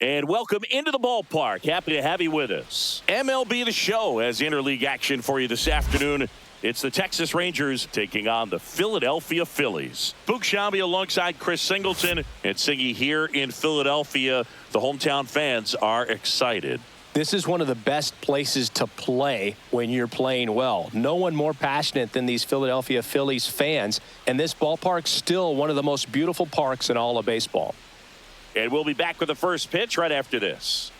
And welcome into the ballpark. Happy to have you with us. MLB The Show has interleague action for you this afternoon. It's the Texas Rangers taking on the Philadelphia Phillies. Boog Sciambi alongside Chris Singleton and Singy here in Philadelphia. The hometown fans are excited. This is one of the best places to play when you're playing well. No one more passionate than these Philadelphia Phillies fans. And this ballpark's still one of the most beautiful parks in all of baseball. And we'll be back with the first pitch right after this.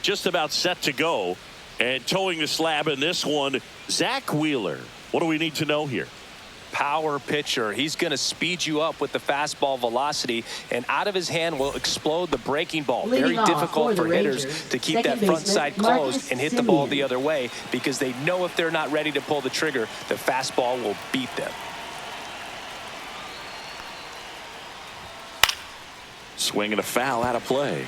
Just about set to go. And towing the slab in this one, Zach Wheeler. What do we need to know here? Power pitcher. He's going to speed you up with the fastball velocity, and out of his hand will explode the breaking ball. Very difficult for hitters to keep that front side closed and hit the ball the other way, because they know if they're not ready to pull the trigger, the fastball will beat them. Swing and a foul out of play.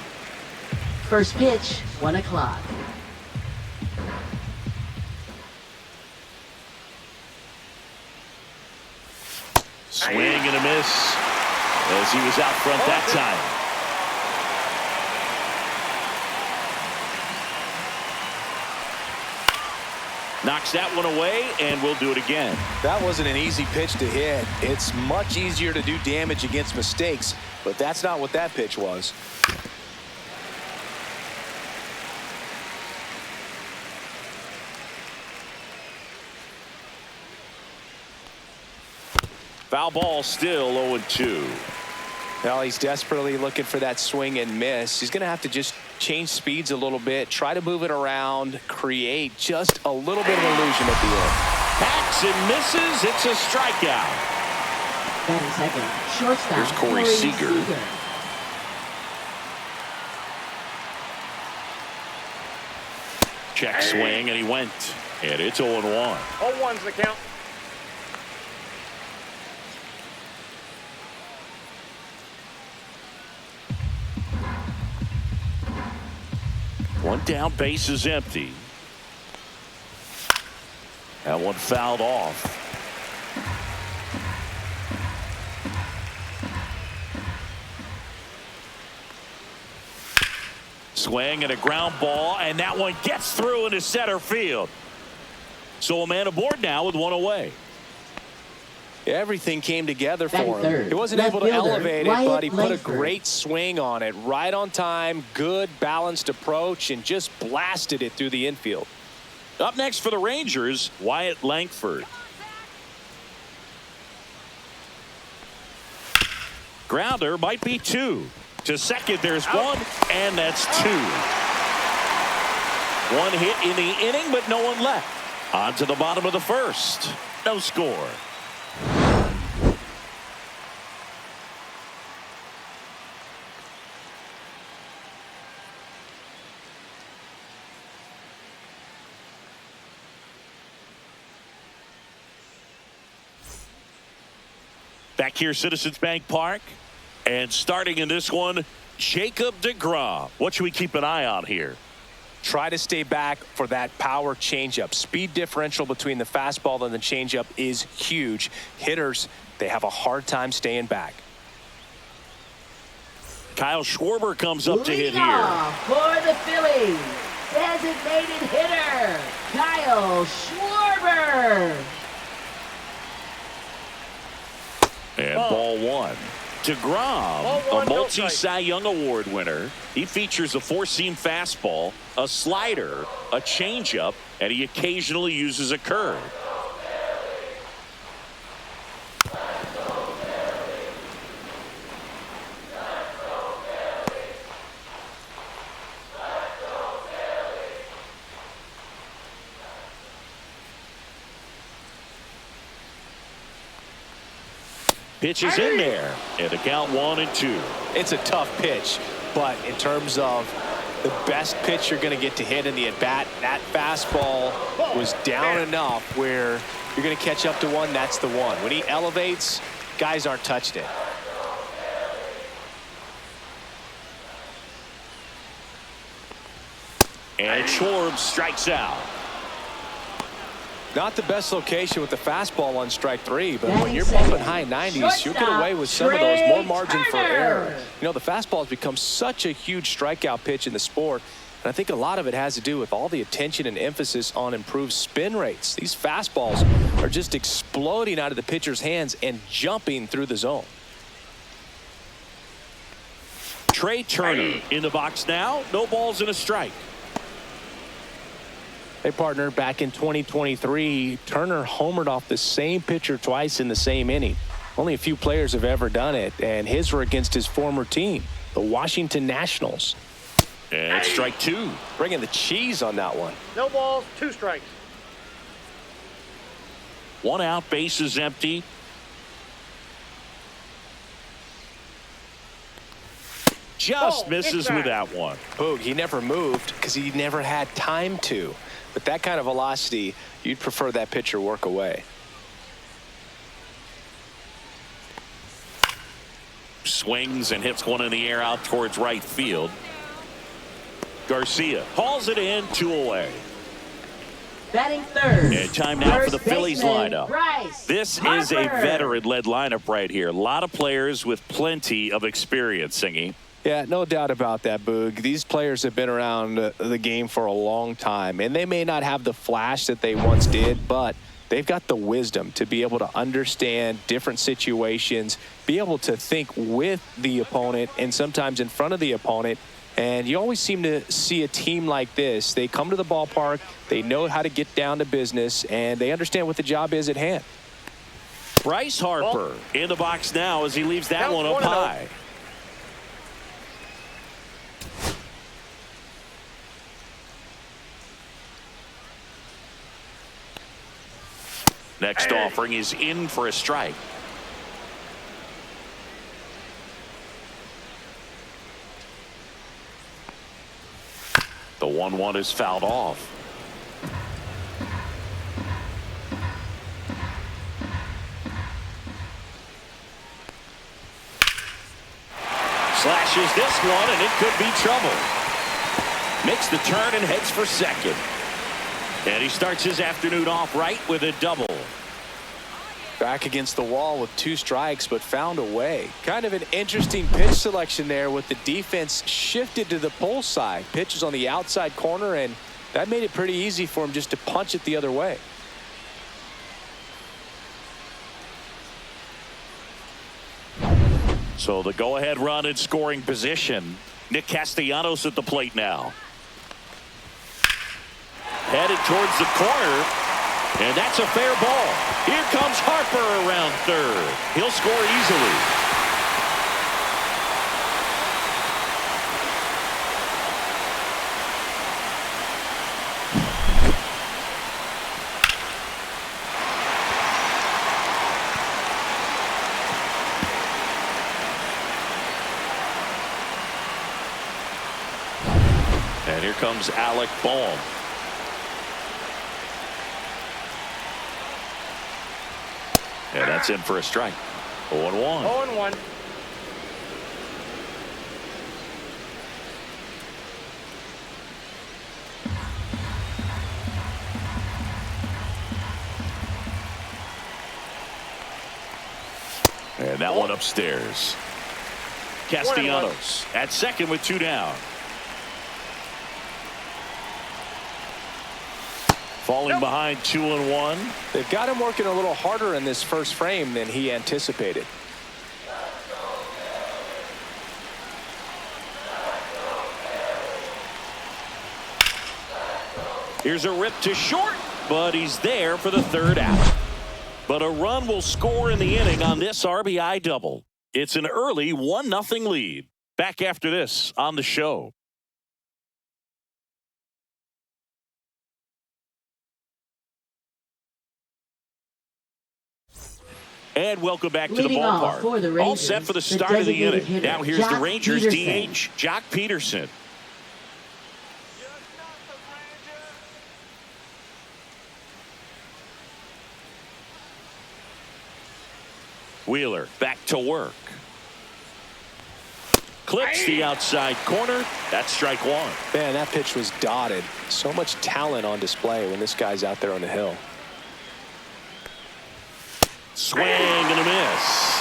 First pitch, 1 o'clock. Swing and a miss as he was out front that time. Knocks that one away, and we'll do it again. That wasn't an easy pitch to hit. It's much easier to do damage against mistakes, but that's not what that pitch was. Foul ball, still 0-2. Well, he's desperately looking for that swing and miss. He's going to have to just change speeds a little bit, try to move it around, create just a little bit of illusion at the end. Hacks and misses. It's a strikeout. Batting second, shortstop. Here's Corey Seager. Check swing, and he went. And it's 0-1. 0-1's the count. One down, base is empty. That one fouled off. Swing and a ground ball, and that one gets through into center field. So a man aboard now with one away. Everything came together for him. He wasn't able to elevate it, but he put a great swing on it. Right on time, good balanced approach, and just blasted it through the infield. Up next for the Rangers, Wyatt Langford. Grounder might be two. To second, there's one, and that's two. One hit in the inning, but no one left. On to the bottom of the first. No score. Back here, Citizens Bank Park. And starting in this one, Jacob deGrom. What should we keep an eye on here? Try to stay back for that power changeup. Speed differential between the fastball and the changeup is huge. Hitters, they have a hard time staying back. Kyle Schwarber comes up to hit here. For the Phillies, designated hitter, Kyle Schwarber. And ball one. deGrom, a multi-Cy Young Award winner. He features a four-seam fastball, a slider, a changeup, and he occasionally uses a curve. Pitch is in there, and the count 1-2. It's a tough pitch, but in terms of the best pitch you're going to get to hit in the at-bat, that fastball was down enough where you're going to catch up to one, that's the one. When he elevates, guys aren't touching it. And Schwarber strikes out. Not the best location with the fastball on strike 3, but Batting when you're second, bumping high 90s, you'll get away with some of those, more margin for error. You know, the fastball has become such a huge strikeout pitch in the sport, and I think a lot of it has to do with all the attention and emphasis on improved spin rates. These fastballs are just exploding out of the pitcher's hands and jumping through the zone. Trey Turner in the box now. No balls and a strike. Hey, partner, back in 2023, Turner homered off the same pitcher twice in the same inning. Only a few players have ever done it, and his were against his former team, the Washington Nationals. And strike 2. Bringing the cheese on that one. No balls, 2 strikes. 1 out, base is empty. Just misses with that one. Boog, he never moved because he never had time to. With that kind of velocity, you'd prefer that pitcher work away. Swings and hits one in the air out towards right field. Garcia hauls it in, 2 away. Batting third. And time now for the First Phillies baseman, lineup. Bryce This Harper. is a veteran-led lineup right here. A lot of players with plenty of experience, Singy. Yeah, no doubt about that, Boog. These players have been around the game for a long time, and they may not have the flash that they once did, but they've got the wisdom to be able to understand different situations, be able to think with the opponent and sometimes in front of the opponent. And you always seem to see a team like this. They come to the ballpark, they know how to get down to business, and they understand what the job is at hand. Bryce Harper in the box now as he leaves that one up high. Next offering is in for a strike. The 1-1 is fouled off. Slashes this one, and it could be trouble. Makes the turn and heads for second. And he starts his afternoon off right with a double. Back against the wall with 2 strikes, but found a way. Kind of an interesting pitch selection there with the defense shifted to the pull side. Pitch is on the outside corner, and that made it pretty easy for him just to punch it the other way. So the go-ahead run in scoring position. Nick Castellanos at the plate now. Headed towards the corner, and that's a fair ball. Here comes Harper around third. He'll score easily. And here comes Alec Bohm. And that's in for a strike. 0-1. 0-1. And that one upstairs. Castellanos at second with 2 down. Falling behind 2-1. They've got him working a little harder in this first frame than he anticipated. Here's a rip to short, but he's there for the 3rd out. But a run will score in the inning on this RBI double. It's an early 1-0 lead. Back after this on the show. And welcome back to the ballpark. All set for the start of the inning. Now here's the Rangers DH, Jock Peterson. Wheeler back to work. Clips the outside corner. That's strike 1. Man, that pitch was dotted. So much talent on display when this guy's out there on the hill. Swing and a miss.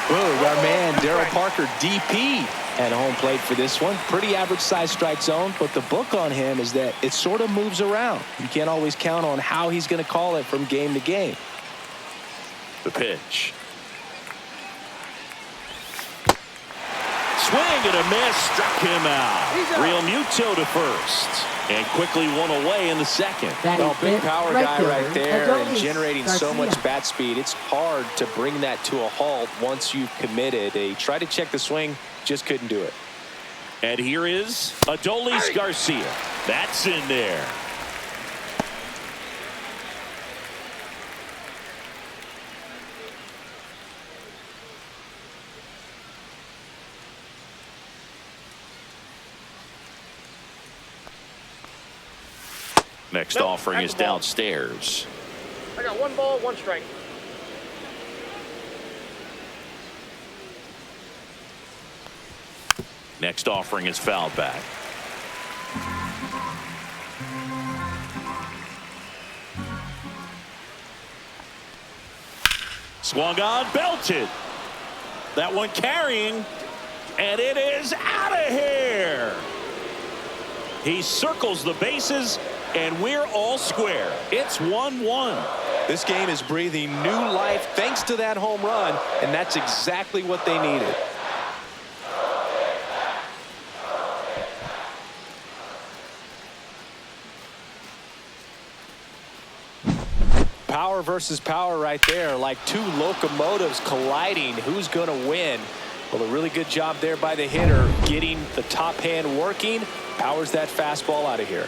Whoa, our man Darryl Parker, DP, at home plate for this one. Pretty average size strike zone, but the book on him is that it sort of moves around. You can't always count on how he's going to call it from game to game. The pitch. Swing and a miss, struck him out. Real Muto to first, and quickly one away in the second. Well, big power guy right there and generating so much bat speed. It's hard to bring that to a halt once you've committed. They tried to check the swing, just couldn't do it. And here is Adolis Garcia. That's in there. Next offering is downstairs. I got 1 ball, 1 strike. Next offering is fouled back. Swung on, belted. That one carrying, and it is out of here. He circles the bases, and we're all square. It's 1-1. This game is breathing new life thanks to that home run, and that's exactly what they needed. Power versus power right there, like two locomotives colliding. Who's going to win? Well, a really good job there by the hitter, getting the top hand working, powers that fastball out of here.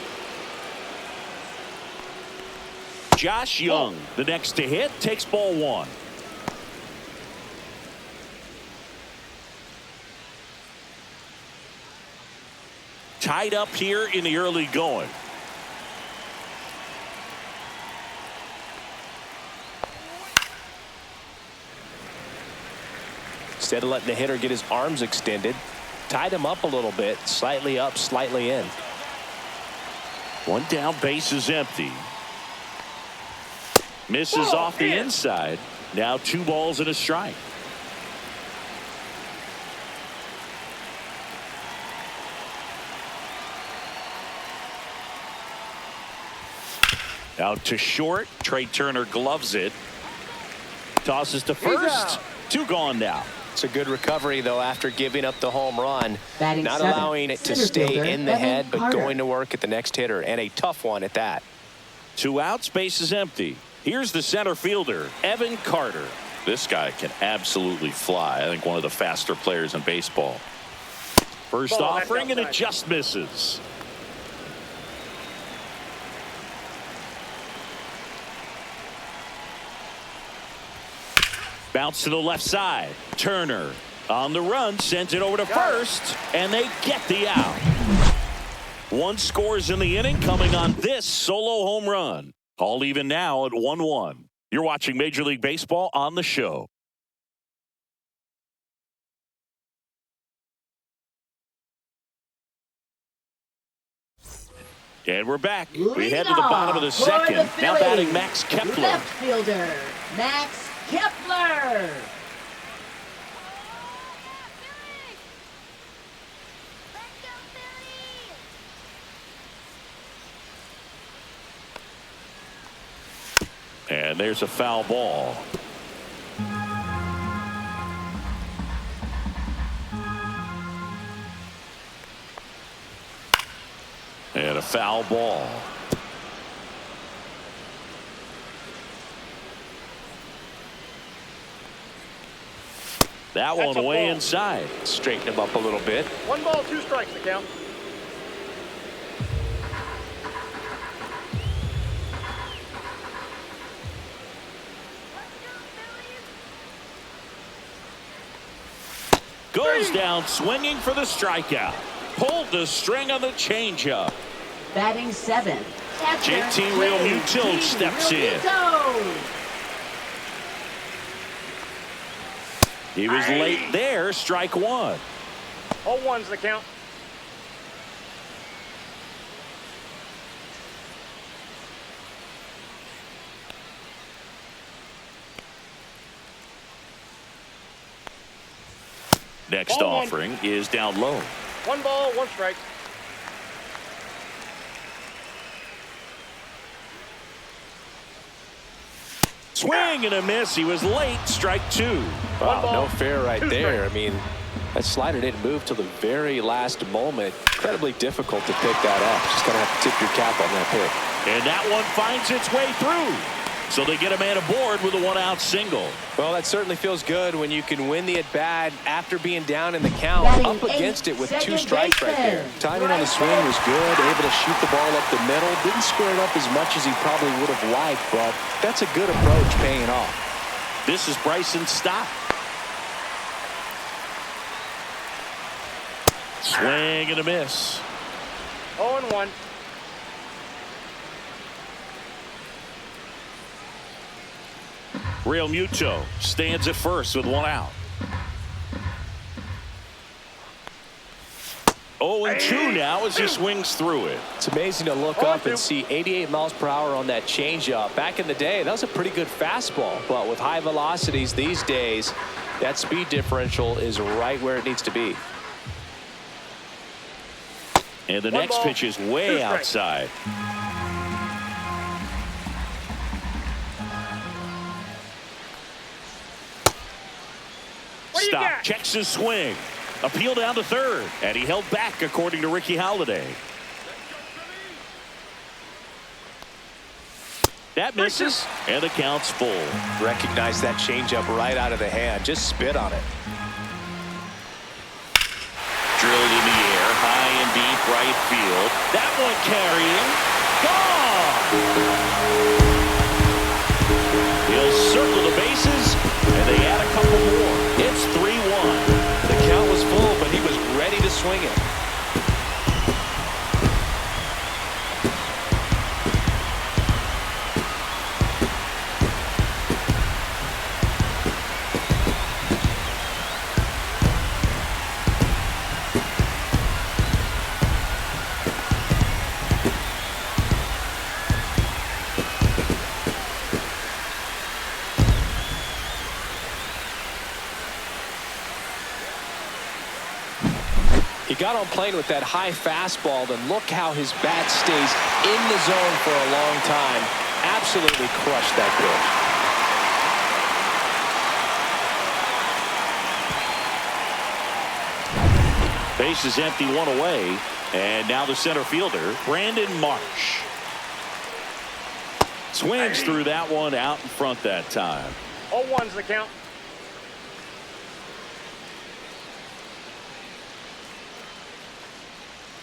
Josh Young, the next to hit, takes ball 1. Tied up here in the early going. Instead of letting the hitter get his arms extended, tied him up a little bit, slightly up, slightly in. One down, base is empty. Misses off the inside. Now 2 balls and a strike. Out to short. Trey Turner gloves it. Tosses to first. 2 gone now. It's a good recovery, though, after giving up the home run. Batting Not 7, allowing it to center stay fielder, in the Evan head, but Carter. going to work at the next hitter, and a tough one at that. 2 outs, base is empty. Here's the center fielder, Evan Carter. This guy can absolutely fly. I think one of the faster players in baseball. First Ball, that's offering, and it outside. just misses. Bounce to the left side. Turner on the run, sends it over to first, and they get the out. 1 scores in the inning, coming on this solo home run. All even now at 1-1. You're watching Major League Baseball on the show. And we're back. We head to the bottom of the second. Now batting Max Kepler. Left fielder, Max Kepler. And there's a foul ball. And a foul ball. That That's one a way ball. inside. Straighten him up a little bit. 1 ball, 2 strikes to count. Goes down swinging for the strikeout. Pulled the string on the changeup. Batting 7. Catcher, JT Realmuto steps in. Realmuto. He was late there. Strike 1. All 1s to count. Next Ball one. offering is down low. 1 ball, 1 strike. Swing and a miss. He was late. Strike 2. Wow, ball, no fair right 2 there. strikes. I mean, that slider didn't move till the very last moment. Incredibly difficult to pick that up. Just going to have to tip your cap on that pick. And that one finds its way through. So they get a man aboard with a 1-out single. Well, that certainly feels good when you can win the at-bat after being down in the count, Batting up against it with 2 second strikes right there. baseman. Timing on the swing was good, able to shoot the ball up the middle. Didn't square it up as much as he probably would have liked, but that's a good approach paying off. This is Bryson's stop. Swing and a miss. 0-1. Real Muto stands at first with 1 out. 0-2 now as he swings through it. It's amazing to look up and see 88 miles per hour on that changeup. Back in the day, that was a pretty good fastball, but with high velocities these days, that speed differential is right where it needs to be. And the 1 next ball, pitch is 2 way strikes. outside. What do you Stop. got? Checks his swing. Appeal down to third. And he held back, according to Ricky Halladay. That misses, and the count's full. Recognize that changeup right out of the hand. Just spit on it. Drilled in the air, high and deep right field. That one carrying. Gone! He'll circle the bases, and they add a couple more. It's 3-1. The count was full, but he was ready to swing it. He got on plane with that high fastball, and look how his bat stays in the zone for a long time. Absolutely crushed that pitch. Base is empty, 1 away. And now the center fielder, Brandon Marsh. Swings through that one out in front that time. 0-1's the count.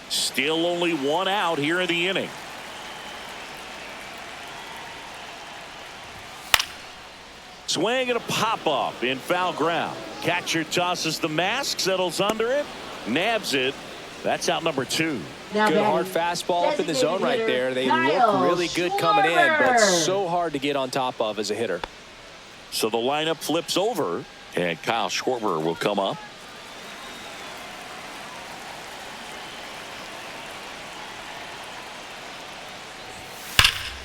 Still only 1 out here in the inning. Swing and a pop-up in foul ground. Catcher tosses the mask, settles under it, nabs it. That's out number 2. Now Good batting hard fastball up in the zone right there. They Kyle look really good coming in, but Schwarber. so hard to get on top of as a hitter. So the lineup flips over, and Kyle Schwarber will come up.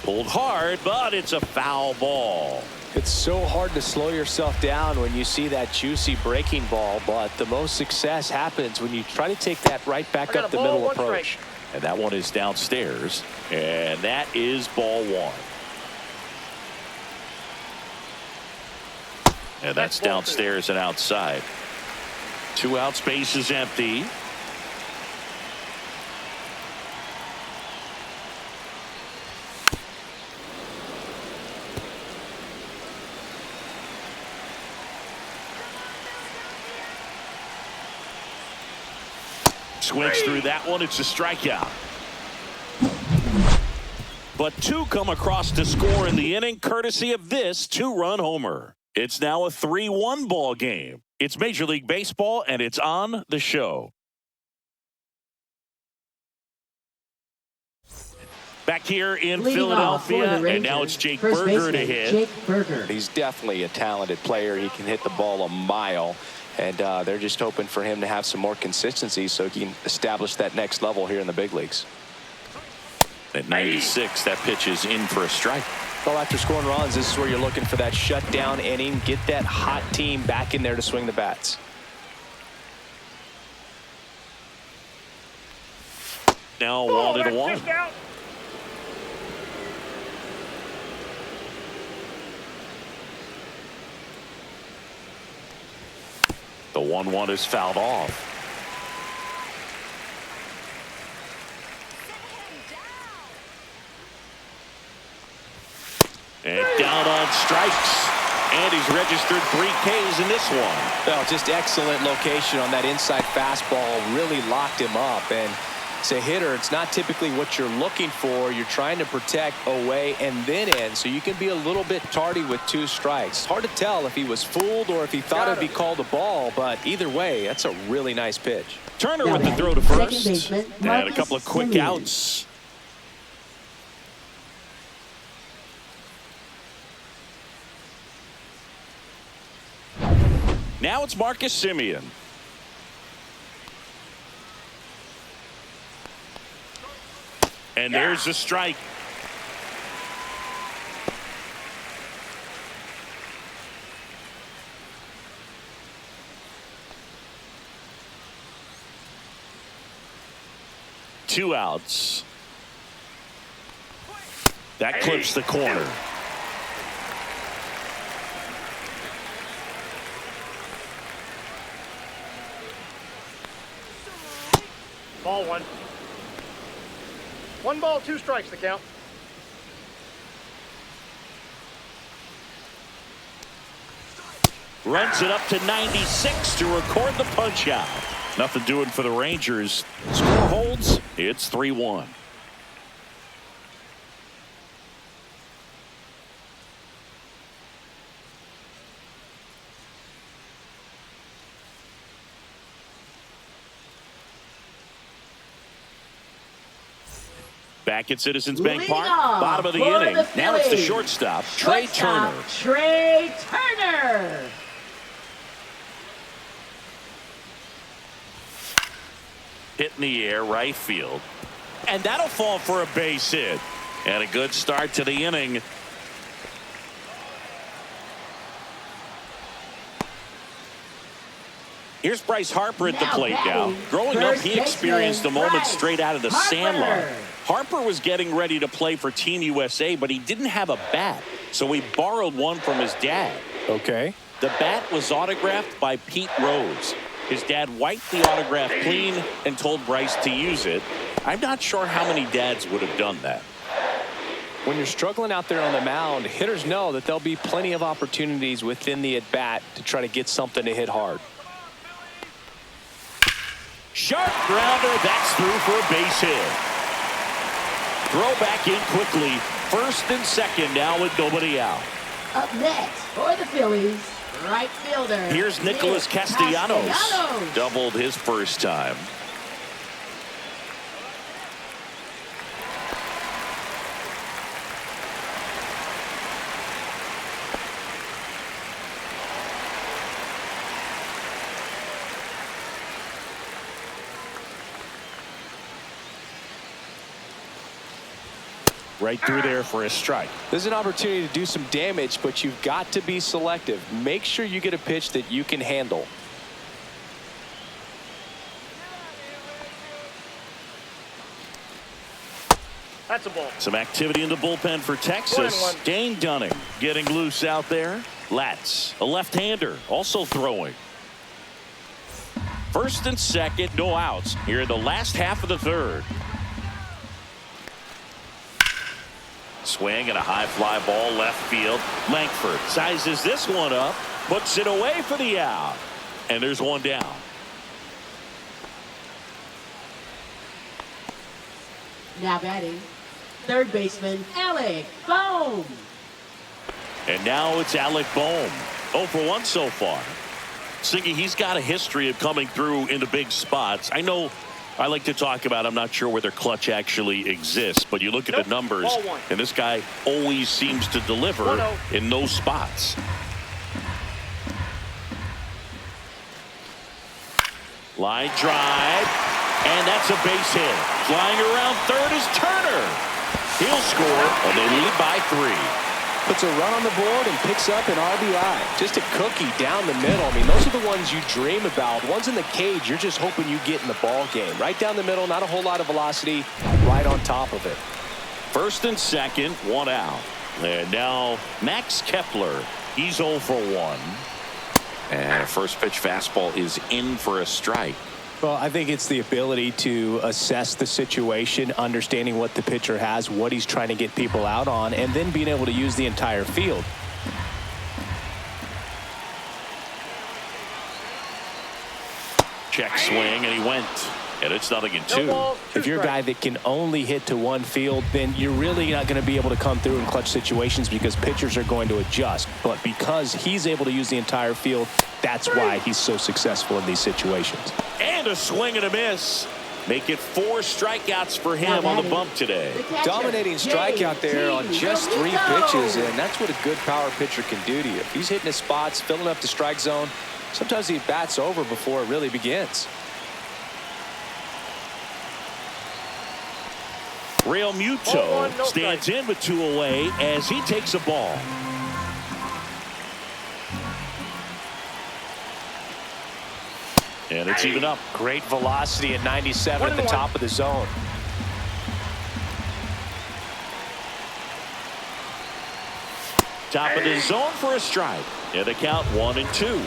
Pulled hard, but it's a foul ball. It's so hard to slow yourself down when you see that juicy breaking ball, but the most success happens when you try to take that right back I got up a the ball, middle 1 approach. strike. And that one is downstairs. And that is ball 1. And that's Ball 2. downstairs and outside. 2 out, space is empty. Swings through that one. It's a strikeout. But 2 come across to score in the inning, courtesy of this 2-run homer. It's now a 3-1 ball game. It's Major League Baseball, and it's on the show. Back here in Leading off for Philadelphia, the Rangers, and now it's Jake first Berger to baseman, hit. Jake Berger. He's definitely a talented player. He can hit the ball a mile, and they're just hoping for him to have some more consistency so he can establish that next level here in the big leagues. At 96, that pitch is in for a strike. Well, after scoring runs, this is where you're looking for that shutdown inning. Get that hot team back in there to swing the bats. Now Oh, 1-1. just out. The 1-1 is fouled off. And down on strikes. And he's registered 3 Ks in this one. Well, just excellent location on that inside fastball. Really locked him up. And as a hitter, it's not typically what you're looking for. You're trying to protect away and then in, so you can be a little bit tardy with 2 strikes. It's hard to tell if he was fooled or if he thought it'd be called a ball, but either way, that's a really nice pitch. Turner with the throw to first. And a couple of quick outs. Now it's Marcus Semien. And there's the strike. Two outs. That clips the corner. Ball 1. 1 ball, 2 strikes, the count. Runs it up to 96 to record the punch out. Nothing doing for the Rangers. Score holds. It's 3-1. Back at Citizens Bank Park, bottom of the inning. Now it's the shortstop, Trey Turner. Trey Turner. Hit in the air, right field. And that'll fall for a base hit. And a good start to the inning. Here's Bryce Harper at the plate now. Growing up, he experienced the moment straight out of the Sandlot. Harper was getting ready to play for Team USA, but he didn't have a bat, so he borrowed one from his dad. Okay. The bat was autographed by Pete Rose. His dad wiped the autograph clean and told Bryce to use it. I'm not sure how many dads would have done that. When you're struggling out there on the mound, hitters know that there'll be plenty of opportunities within the at-bat to try to get something to hit hard. Sharp grounder, that's through for a base hit. Throw back in quickly. First and second now with nobody out. Up next for the Phillies, right fielder. Here's Nicholas Castellanos. Doubled his first time. Right through there for a strike. There's an opportunity to do some damage, but you've got to be selective. Make sure you get a pitch that you can handle. That's a ball. Some activity in the bullpen for Texas. Dane Dunning getting loose out there. Latz, a left-hander, also throwing. First and second, no outs here in the last half of the third. Swing and a high fly ball left field. Langford sizes this one up, puts it away for the out. And there's one down. Now batting, third baseman Alec Bohm. And now it's Alec Bohm. 0 for 1 so far. Singy, he's got a history of coming through into big spots. I know I like to talk about, I'm not sure whether clutch actually exists, but you look at the numbers, and this guy always seems to deliver in those spots. Line drive, and that's a base hit. Flying around third is Turner. He'll score, and they lead by 3. puts a run on the board and picks up an RBI. Just a cookie down the middle. I mean, those are the ones you dream about. Ones in the cage, you're just hoping you get in the ball game. Right down the middle, not a whole lot of velocity, right on top of it. First and second, one out. And now Max Kepler. He's 0 for 1. And a first pitch fastball is in for a strike. Well, I think it's the ability to assess the situation, understanding what the pitcher has, what he's trying to get people out on, and then being able to use the entire field. Check swing, and he went. And it's 0-2. If you're a guy that can only hit to one field, then you're really not going to be able to come through in clutch situations because pitchers are going to adjust. But because he's able to use the entire field, that's why he's so successful in these situations. And a swing and a miss. Make it 4 strikeouts for him on the bump today. Dominating strikeout there on just 3 pitches, and that's what a good power pitcher can do to you. If he's hitting his spots, filling up the strike zone, sometimes he bats over before it really begins. Real Muto stands in with 2 away as he takes a ball. And it's even up. Great velocity at 97 at the top of the zone. Top of the zone for a strike. And the count 1-2.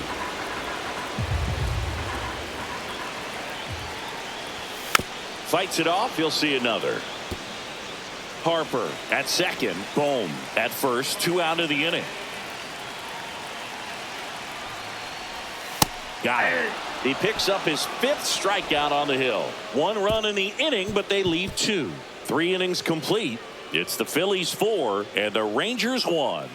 Fights it off. He'll see another. Harper at second. Bohm at first. 2 out of the inning. Got it. He picks up his 5th strikeout on the hill. 1 run in the inning, but they leave 2. 3 innings complete. It's the Phillies 4 and the Rangers 1.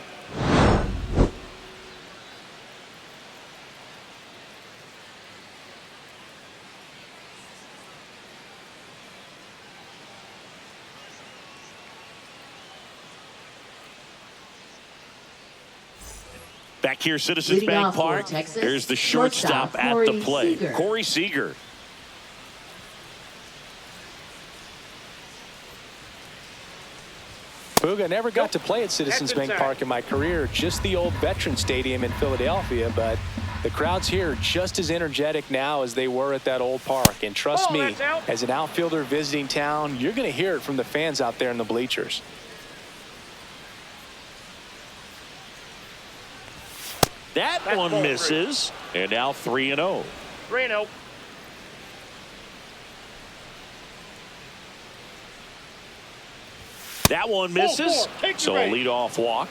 Back here, Citizens Bank Park. Here's the shortstop at the plate, Corey Seager. Booga, never got to play at Citizens Bank Park in my career, just the old Veterans Stadium in Philadelphia, but the crowds here are just as energetic now as they were at that old park. And trust me, as an outfielder visiting town, you're going to hear it from the fans out there in the bleachers. That one misses, and now 3-0. 3-0. That one misses, so a leadoff walk.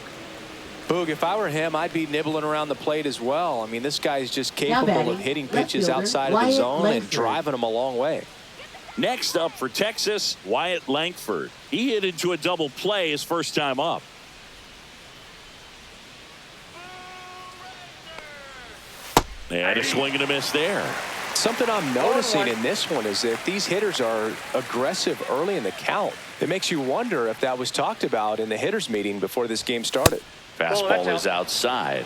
Boog, if I were him, I'd be nibbling around the plate as well. I mean, this guy's just capable of hitting pitches outside of the zone and driving them a long way. Next up for Texas, Wyatt Langford. He hit into a double play his first time up. And a swing and a miss there. Something I'm noticing in this one is that these hitters are aggressive early in the count. It makes you wonder if that was talked about in the hitters meeting before this game started. Fastball is outside.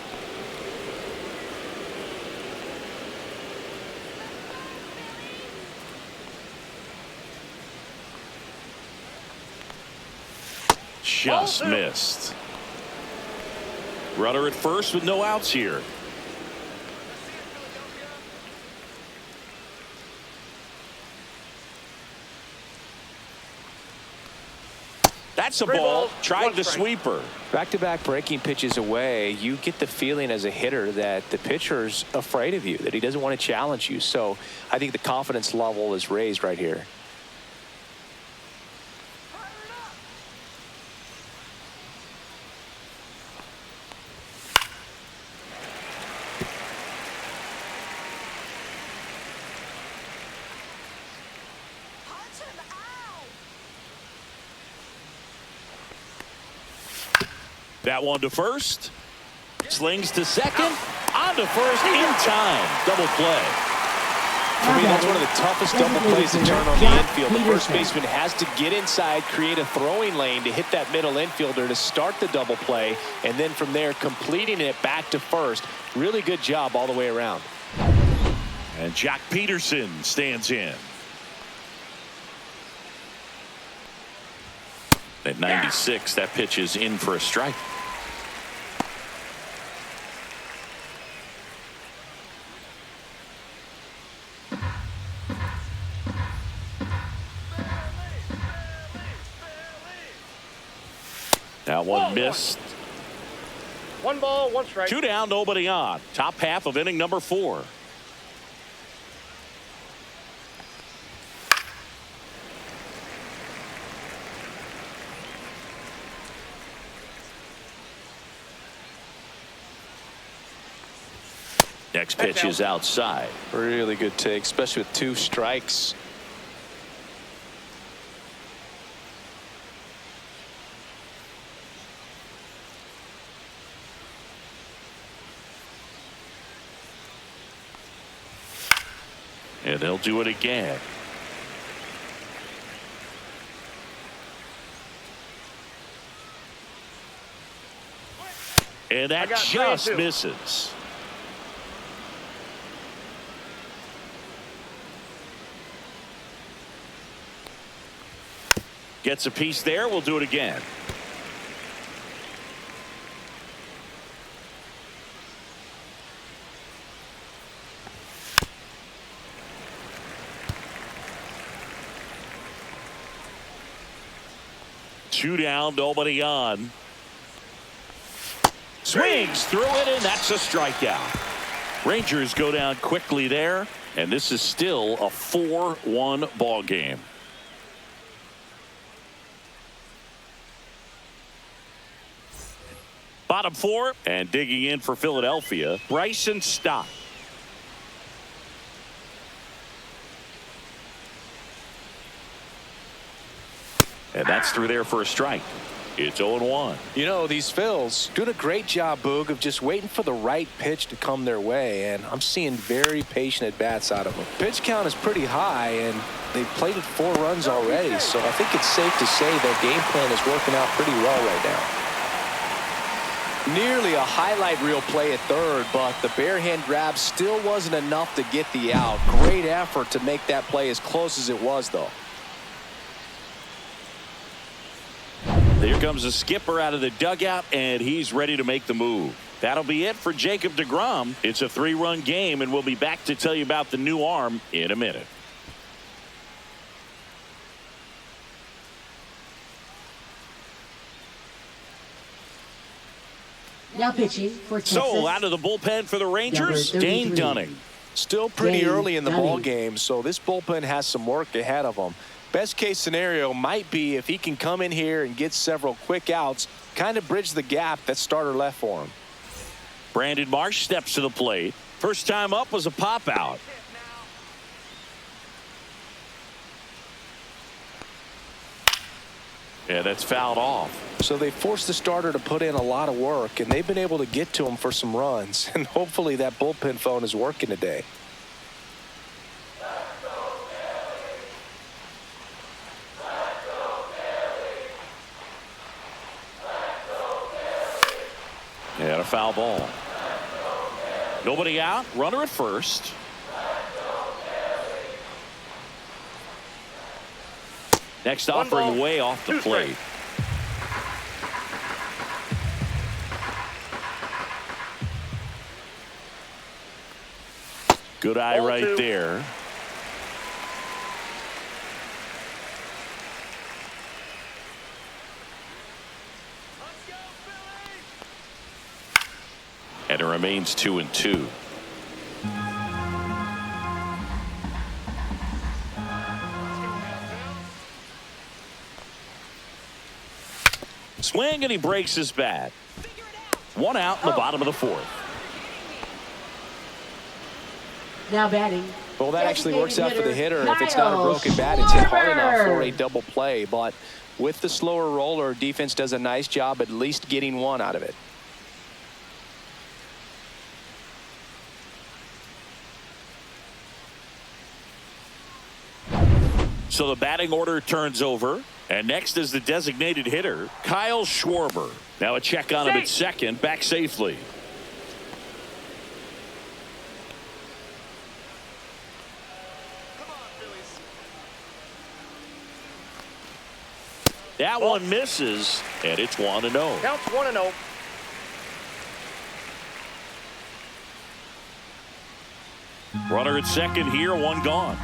Just missed. Runner at first with no outs here. That's a ball. Tried the sweeper. Back-to-back breaking pitches away, you get the feeling as a hitter that the pitcher's afraid of you, that he doesn't want to challenge you. So I think the confidence level is raised right here. That one to first. Slings to second. On to first in time. Double play. For me, that's one of the toughest double plays to turn on the infield. The first baseman has to get inside, create a throwing lane to hit that middle infielder to start the double play, and then from there completing it back to first. Really good job all the way around. And Jack Peterson stands in. At 96, that pitch is in for a strike. That one missed. 1 ball, 1 strike. 2 down, nobody on. Top half of inning number 4. Next pitch is outside. Really good take, especially with 2 strikes. And they'll do it again. And that just misses. Gets a piece there. We'll do it again. Two down, nobody on. Swings through it, and that's a strikeout. Rangers go down quickly there, and this is still a 4-1 ball game. Bottom 4, and digging in for Philadelphia, Bryson Stott. And that's through there for a strike. It's 0-1. You know, these Phils doing a great job, Boog, of just waiting for the right pitch to come their way, and I'm seeing very patient at-bats out of them. Pitch count is pretty high, and they've played it 4 runs already, so I think it's safe to say their game plan is working out pretty well right now. Nearly a highlight reel play at third, but the bare hand grab still wasn't enough to get the out. Great effort to make that play as close as it was, though. Here comes the skipper out of the dugout, and he's ready to make the move. That'll be it for Jacob deGrom. It's a 3-run game, and we'll be back to tell you about the new arm in a minute. Now pitching for Texas. So out of the bullpen for the Rangers, Dane Dunning. Still pretty Dane early in the Dunning. ball game, so this bullpen has some work ahead of them. Best case scenario might be if he can come in here and get several quick outs, kind of bridge the gap that starter left for him. Brandon Marsh steps to the plate. First time up was a pop out. Yeah, that's fouled off. So they forced the starter to put in a lot of work, and they've been able to get to him for some runs. And hopefully that bullpen phone is working today. And a foul ball. Nobody out. Runner at first. Next offering way off the plate. Good eye right there. And it remains 2-2. Swing, and he breaks his bat. 1 out in the bottom of the 4th. Now batting. Well, that actually works out for the hitter. If it's not a broken bat, it's hit hard enough for a double play. But with the slower roller, defense does a nice job at least getting 1 out of it. So the batting order turns over, and next is the designated hitter, Kyle Schwarber. Now a check on him at second, back safely. That one misses, and it's 1-0. Counts 1-0. Runner at second here, 1 gone.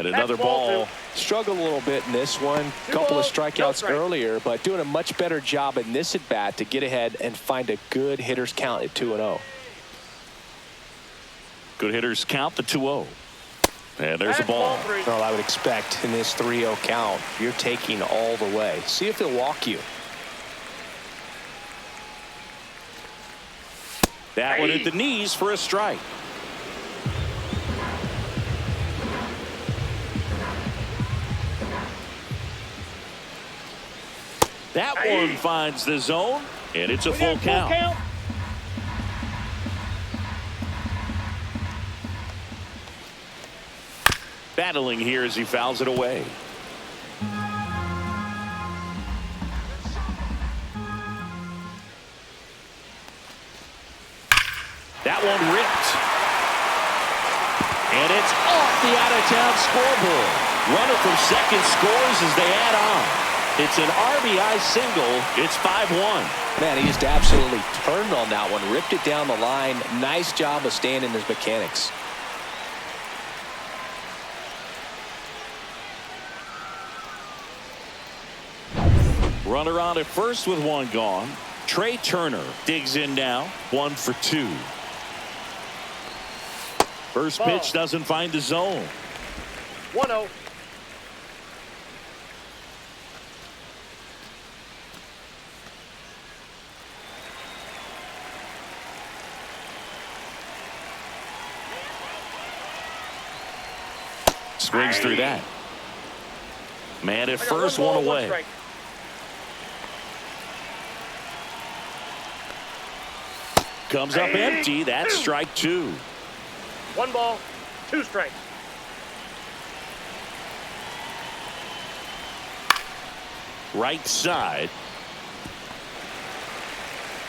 And another ball. Struggled a little bit in this one. Couple of strikeouts earlier, but doing a much better job in this at bat to get ahead and find a good hitter's count at 2-0. Good hitters count, the 2-0. And there's a ball. Well, I would expect in this 3-0 count, you're taking all the way. See if he'll walk you. That one at the knees for a strike. That one finds the zone, and it's a full count. Battling here as he fouls it away. That one ripped. And it's off the out-of-town scoreboard. Runner from second scores as they add on. It's an RBI single. It's 5-1. Man, he just absolutely turned on that one. Ripped it down the line. Nice job of staying in his mechanics. Runner on at first with one gone. Trey Turner digs in now. 1 for 2. First pitch doesn't find the zone. 1-0. Swings through that. Man at first, one away. Comes up empty. That's strike 2. 1 ball, 2 strikes. Right side.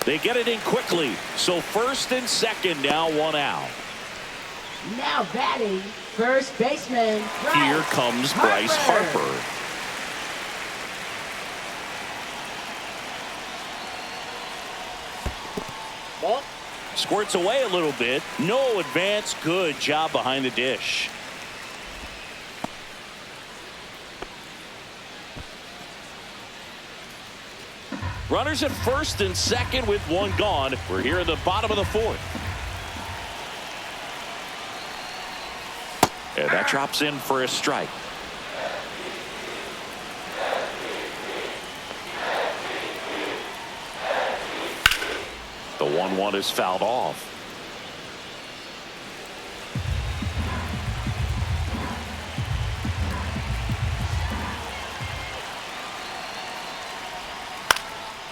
They get it in quickly. So first and second now, 1 out. Now batting, first baseman. Here comes Bryce Harper. Ball. Squirts away a little bit. No advance. Good job behind the dish. Runners at first and second with 1 gone. We're here in the bottom of the 4th. And that drops in for a strike. The 1-1 is fouled off.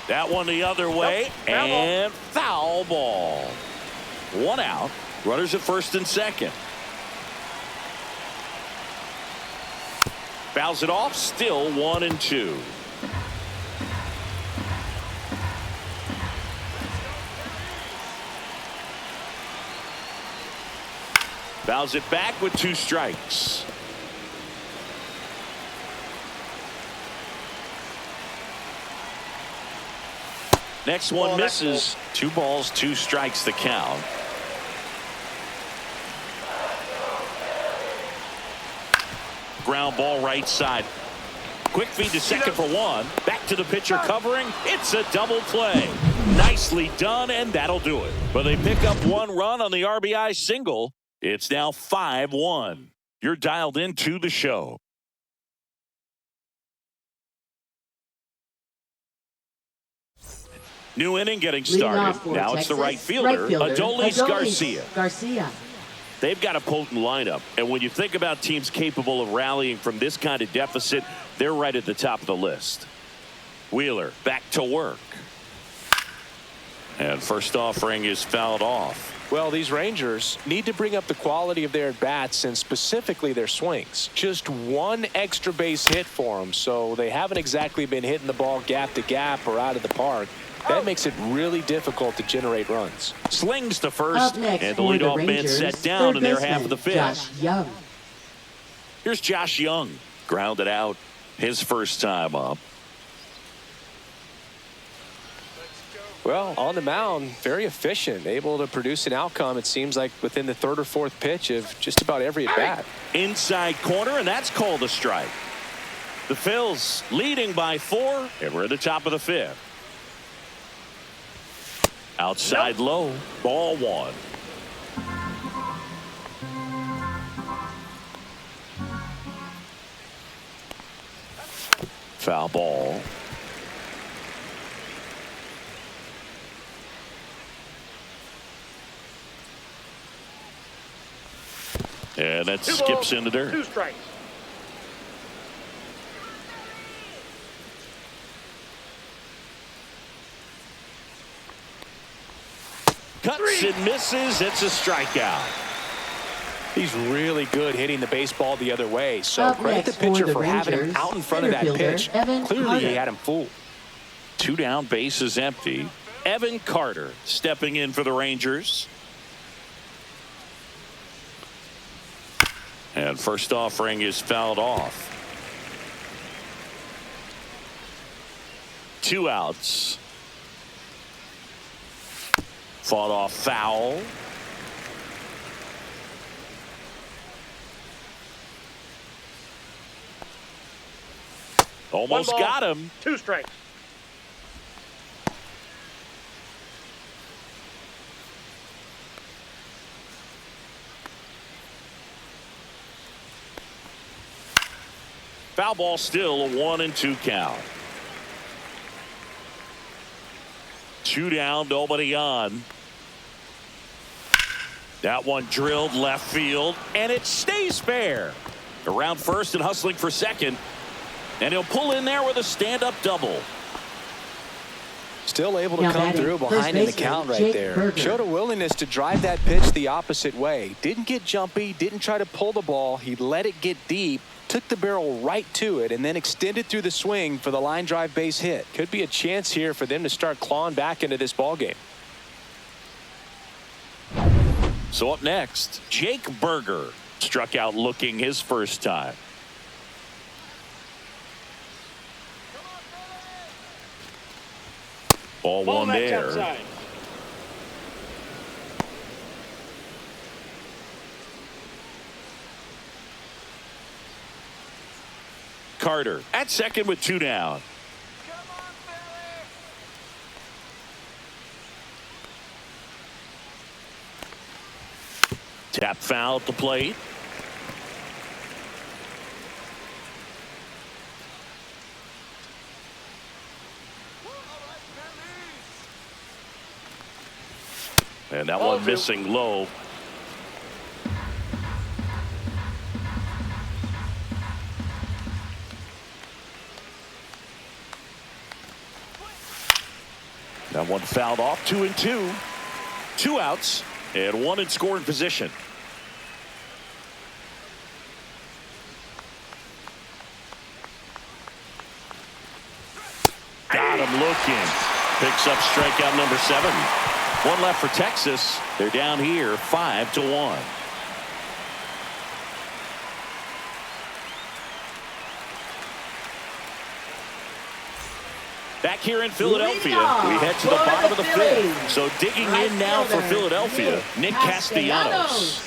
That one the other way, and foul ball. 1 out. Runners at first and second. Fouls it off. Still 1 and 2. Fouls it back with 2 strikes. Next one misses. 2 balls, 2 strikes the count. Ground ball right side. Quick feed to second for 1. Back to the pitcher covering. It's a double play. Nicely done, and that'll do it. But they pick up 1 run on the RBI single. It's now 5-1. You're dialed into the show. New inning getting started. Now it's the right fielder, Adolis Garcia. They've got a potent lineup, and when you think about teams capable of rallying from this kind of deficit, they're right at the top of the list. Wheeler back to work. And first offering is fouled off. Well, these Rangers need to bring up the quality of their at-bats and specifically their swings. Just 1 extra base hit for them, so they haven't exactly been hitting the ball gap to gap or out of the park. That makes it really difficult to generate runs. Slings to first, and the leadoff man set down in their half of the 5th. Josh Young. Here's Josh Young. Grounded out his first time up. Well, on the mound, very efficient, able to produce an outcome, it seems like, within the third or fourth pitch of just about every at-bat. Inside corner, and that's called a strike. The Phils leading by 4, and we're at the top of the 5th. Outside low, ball 1. Foul ball. And that skips in the dirt. 2 strikes. Cuts and misses. It's a strikeout. He's really good hitting the baseball the other way. So Up credit the next pitcher for for the having him Rangers, out in front of that center pitch. fielder, Evan Clearly, Carter. he had him fooled. 2 down, bases empty. Evan Carter stepping in for the Rangers. And first offering is fouled off. 2 outs. Fought off foul. Almost 1 ball, got him. 2 strikes. Foul ball, still a 1-2 count. 2 down, nobody on. That one drilled left field, and it stays fair. Around first and hustling for second, and he'll pull in there with a stand-up double. Still able to Now come batting, through first behind in the baseman, count right Jake there. Berger. Showed a willingness to drive that pitch the opposite way. Didn't get jumpy, didn't try to pull the ball. He let it get deep, took the barrel right to it, and then extended through the swing for the line drive base hit. Could be a chance here for them to start clawing back into this ball game. So up next, Jake Berger struck out looking his first time. Ball 1 there. Outside. Carter at second with 2 down. Tap foul at the plate. And that one missing low. That one fouled off. 2-2. 2 outs and 1 in scoring position. Got him looking. Picks up strikeout number 7. 1 left for Texas. They're down here 5-1. Back here in Philadelphia, we head to the bottom of the 5th. So digging in now for Philadelphia, Nick Castellanos.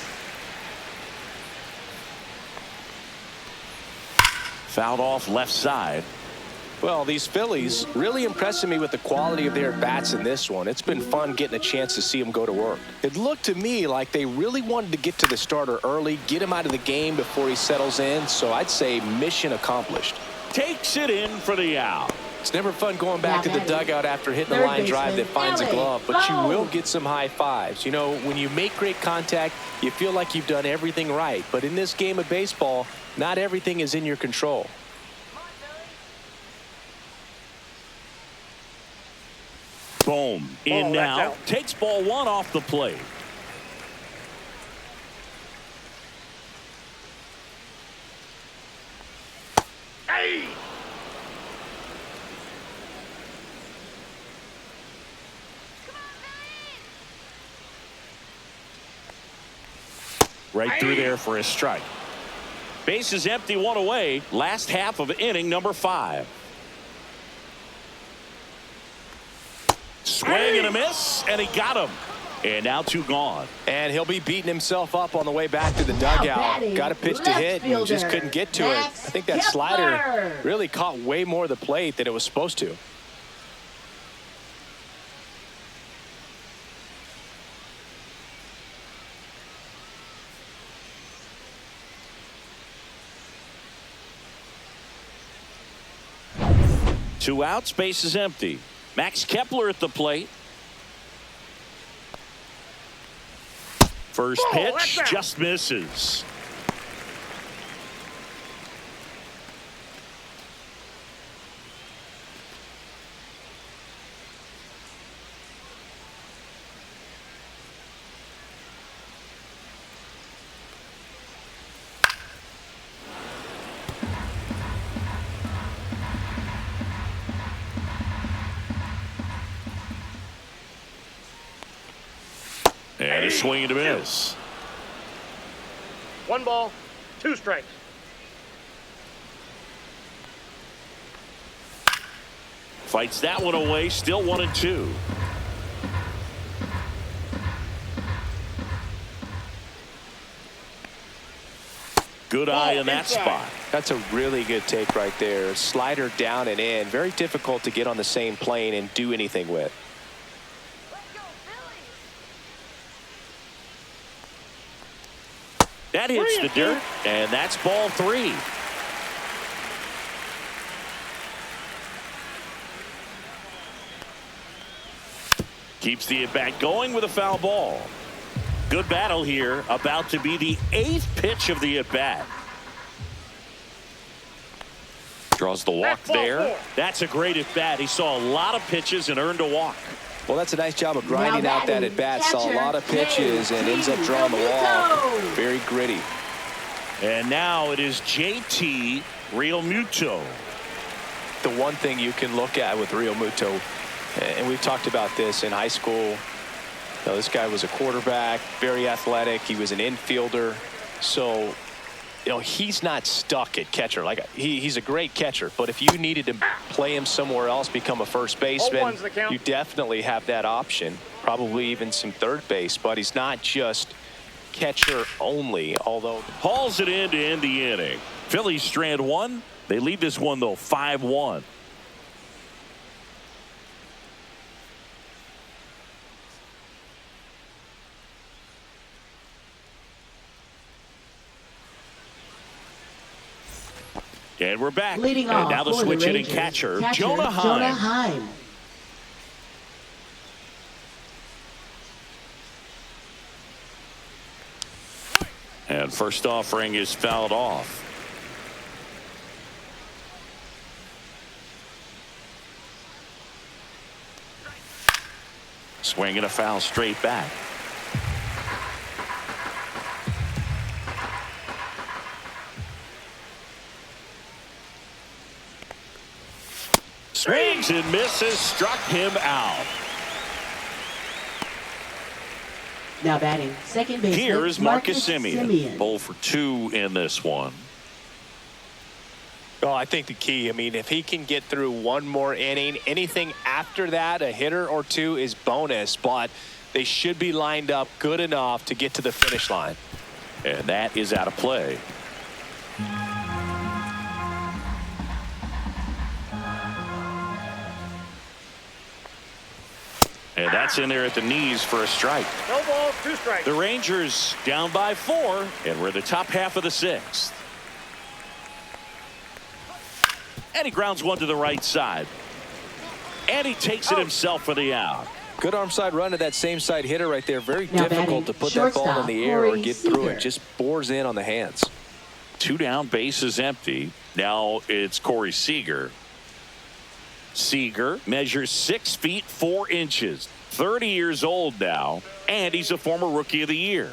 Fouled off left side. Well, these Phillies really impressing me with the quality of their bats in this one. It's been fun getting a chance to see them go to work. It looked to me like they really wanted to get to the starter early, get him out of the game before he settles in. So I'd say mission accomplished. Takes it in for the out. It's never fun going back to the dugout after hitting a line drive that finds a glove, but you will get some high fives. You know, when you make great contact, you feel like you've done everything right. But in this game of baseball, not everything is in your control. Boom. In now. Takes ball 1 off the plate. Hey! Right through there for a strike. Base is empty, 1 away. Last half of inning number 5. Swing and a miss, and he got him. And now 2 gone. And he'll be beating himself up on the way back to the dugout. Got a pitch to hit and just couldn't get to it. I think that slider really caught way more of the plate than it was supposed to. Two outs, base is empty. Max Kepler at the plate. First pitch just misses. And a swing and a miss. 1 ball, 2 strikes. Fights that one away, still 1-2. Good eye in that spot. That's a really good take right there. Slider down and in. Very difficult to get on the same plane and do anything with. That hits the dirt, and that's ball 3. Keeps the at-bat going with a foul ball. Good battle here, about to be the 8th pitch of the at-bat. Draws the walk there. That's a great at-bat. He saw a lot of pitches and earned a walk. Well, that's a nice job of grinding out that at-bat. Saw a lot of pitches and ends up drawing the walk. Very gritty. And now it is JT Realmuto. The one thing you can look at with Realmuto, and we've talked about this in high school, you know, this guy was a quarterback, very athletic. He was an infielder. So, you know, he's not stuck at catcher. Like he's a great catcher, but if you needed to play him somewhere else, become a first baseman, you definitely have that option. Probably even some third base, but he's not just catcher only, although hauls it in to end the inning. Phillies strand 1. They lead this one though 5-1. And we're back. Leading and off now the for switch the hitting Rangers, catcher Jonah Heim. And first offering is fouled off. Swing and a foul straight back. Swings and misses, struck him out. Now batting second base. Here's Marcus Semien. 0 for 2 in this one. Oh, I think the key, I mean, if he can get through one more inning, anything after that, a hitter or two is bonus, but they should be lined up good enough to get to the finish line. And that is out of play. And that's in there at the knees for a strike. No ball, 2 strikes. The Rangers down by 4, and we're in the top half of the 6th. And he grounds one to the right side. And he takes it himself for the out. Good arm side run to that same side hitter right there. Very difficult to put that ball in the air or get through it. Just bores in on the hands. 2 down, base is empty. Now it's Corey Seager. Seager measures 6 feet 4 inches, 30 years old now, and he's a former Rookie of the Year.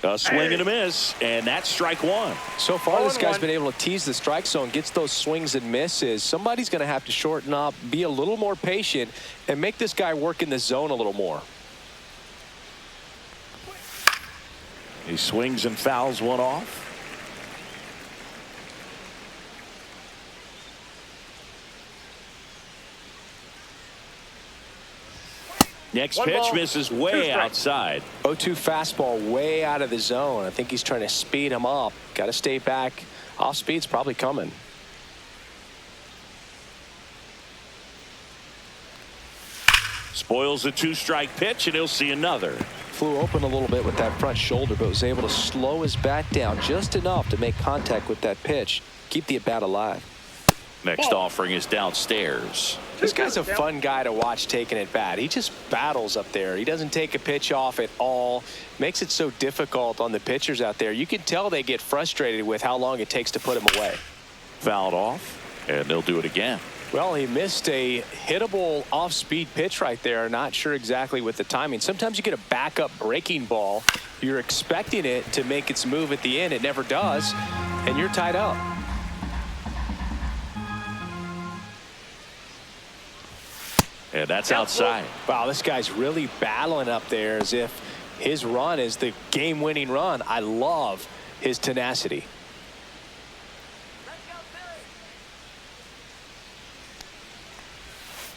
A swing and a miss, and that's strike 1. So far, this guy's been able to tease the strike zone, gets those swings and misses. Somebody's going to have to shorten up, be a little more patient, and make this guy work in the zone a little more. He swings and fouls one off. Next One pitch ball, misses 2 way strikes. outside. 0-2 fastball way out of the zone. I think he's trying to speed him up. Got to stay back. Off speed's probably coming. Spoils a 2-strike pitch, and he'll see another. Flew open a little bit with that front shoulder, but was able to slow his bat down just enough to make contact with that pitch. Keep the at-bat alive. Next offering is downstairs. This guy's a fun guy to watch taking at bat. He just battles up there. He doesn't take a pitch off at all. Makes it so difficult on the pitchers out there. You can tell they get frustrated with how long it takes to put him away. Fouled off, and they'll do it again. Well, he missed a hittable off-speed pitch right there. Not sure exactly with the timing. Sometimes you get a backup breaking ball. You're expecting it to make its move at the end. It never does, and you're tied up. And that's outside. Wow, this guy's really battling up there as if his run is the game-winning run. I love his tenacity.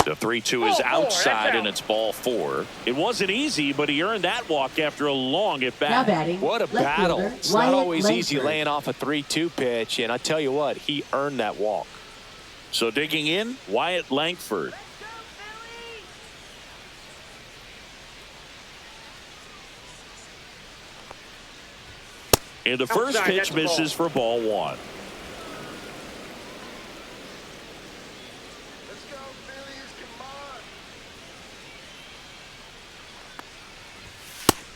The 3-2 is outside, and it's ball 4. It wasn't easy, but he earned that walk after a long at Now bat. batting. What a left battle. fielder, It's not Wyatt always easy Langford. laying off a 3-2 pitch, and I tell you what, he earned that walk. So digging in, Wyatt Langford. And the first Outside, pitch that's a ball. misses for ball 1.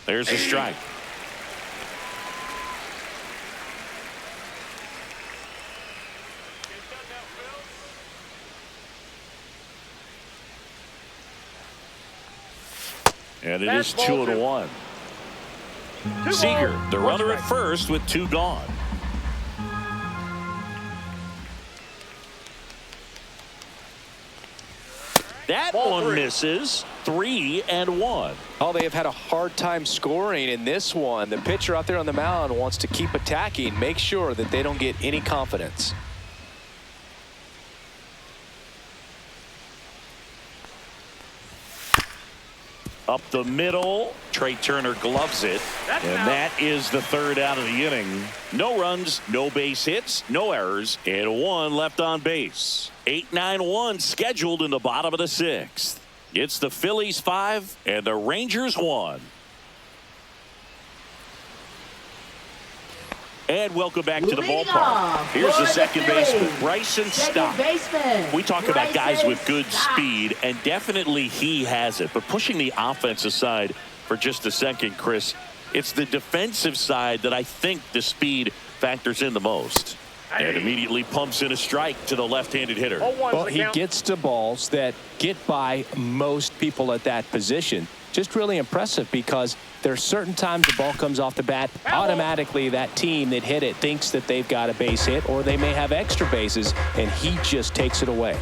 There's a strike. And it is 2-1. Seager, the runner at first with 2 gone. That one misses. 3-1. Oh, they have had a hard time scoring in this one. The pitcher out there on the mound wants to keep attacking, make sure that they don't get any confidence. Up the middle, Trey Turner gloves it, and that is the 3rd out of the inning. No runs, no base hits, no errors, and 1 left on base. 8-9-1 scheduled in the bottom of the 6th. It's the Phillies 5 and the Rangers 1. And welcome back to the Leading ballpark. off Here's for the the second Phillies. baseman, Bryson Second Stott. baseman. We talk about guys Bryson with good Stott. speed, and definitely he has it. But pushing the offense aside for just a second, Chris, it's the defensive side that I think the speed factors in the most. And immediately pumps in a strike to the left-handed hitter. Well, he gets to balls that get by most people at that position. Just really impressive because there are certain times the ball comes off the bat, automatically that team that hit it thinks that they've got a base hit or they may have extra bases, and he just takes it away.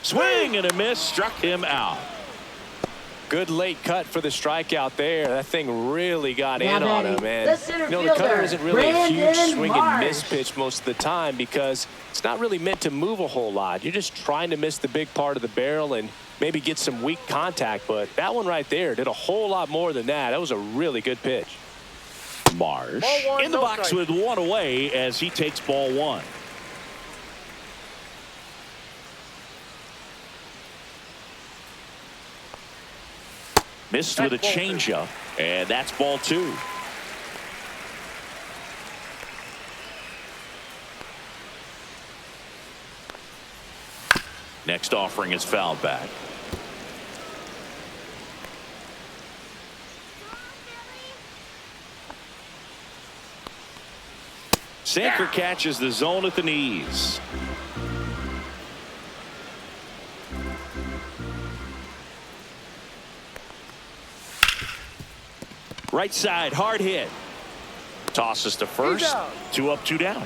Swing and a miss, struck him out. Good late cut for the strikeout there. That thing really got Now in on batting, him, man. the center The cutter fielder, isn't really a huge Brandon swing and miss Marsh. pitch most of the time because it's not really meant to move a whole lot. You're just trying to miss the big part of the barrel and maybe get some weak contact. But that one right there did a whole lot more than that. That was a really good pitch. Marsh Ball 1, in the no box strike. with 1 away as he takes ball 1. Missed with a That's ball 2. changeup, and that's ball 2. Next offering is fouled back. Sinker catches the zone at the knees. Right side, hard hit. Tosses to first. 2 up, 2 down.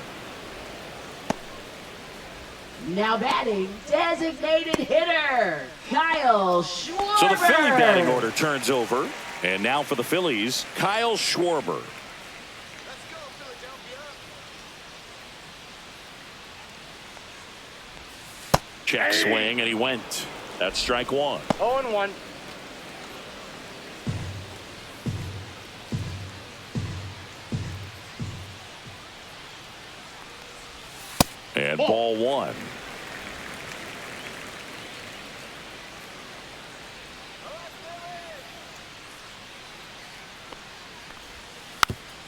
Now batting, designated hitter, Kyle Schwarber. So the Philly batting order turns over. And now for the Phillies, Kyle Schwarber. Check swing, and he went. That's strike one. 0-1. And ball one.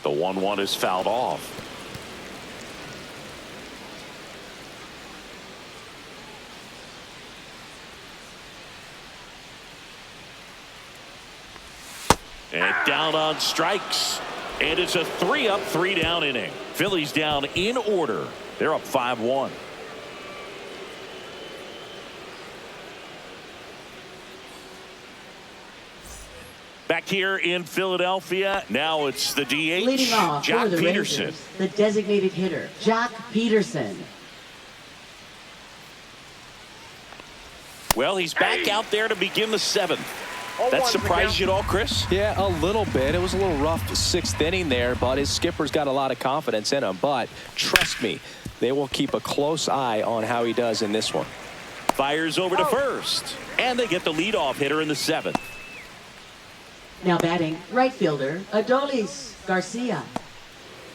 The 1-1 is fouled off. And down on strikes. And it's a 3-up, 3-down inning. Phillies down in order. They're up 5-1. Back here in Philadelphia, now it's the DH, Leading off Jock for the Peterson. Rangers, the designated hitter, Jock Peterson. Well, he's back out there to begin the seventh. That surprised you at all, Chris? Yeah, a little bit. It was a little rough sixth inning there, but his skipper's got a lot of confidence in him. But trust me, they will keep a close eye on how he does in this one. Fires over to first, and they get the leadoff hitter in the seventh. Now batting, right fielder, Adolis Garcia.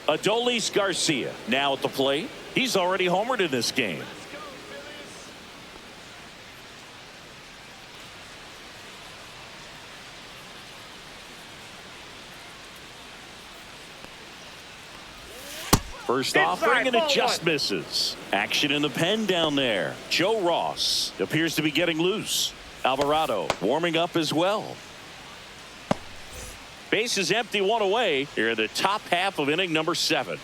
Adolis Garcia now at the plate. He's already homered in this game. First offering, and it just misses. Action in the pen down there. Joe Ross appears to be getting loose. Alvarado warming up as well. Base is empty, one away here in the top half of inning number 7.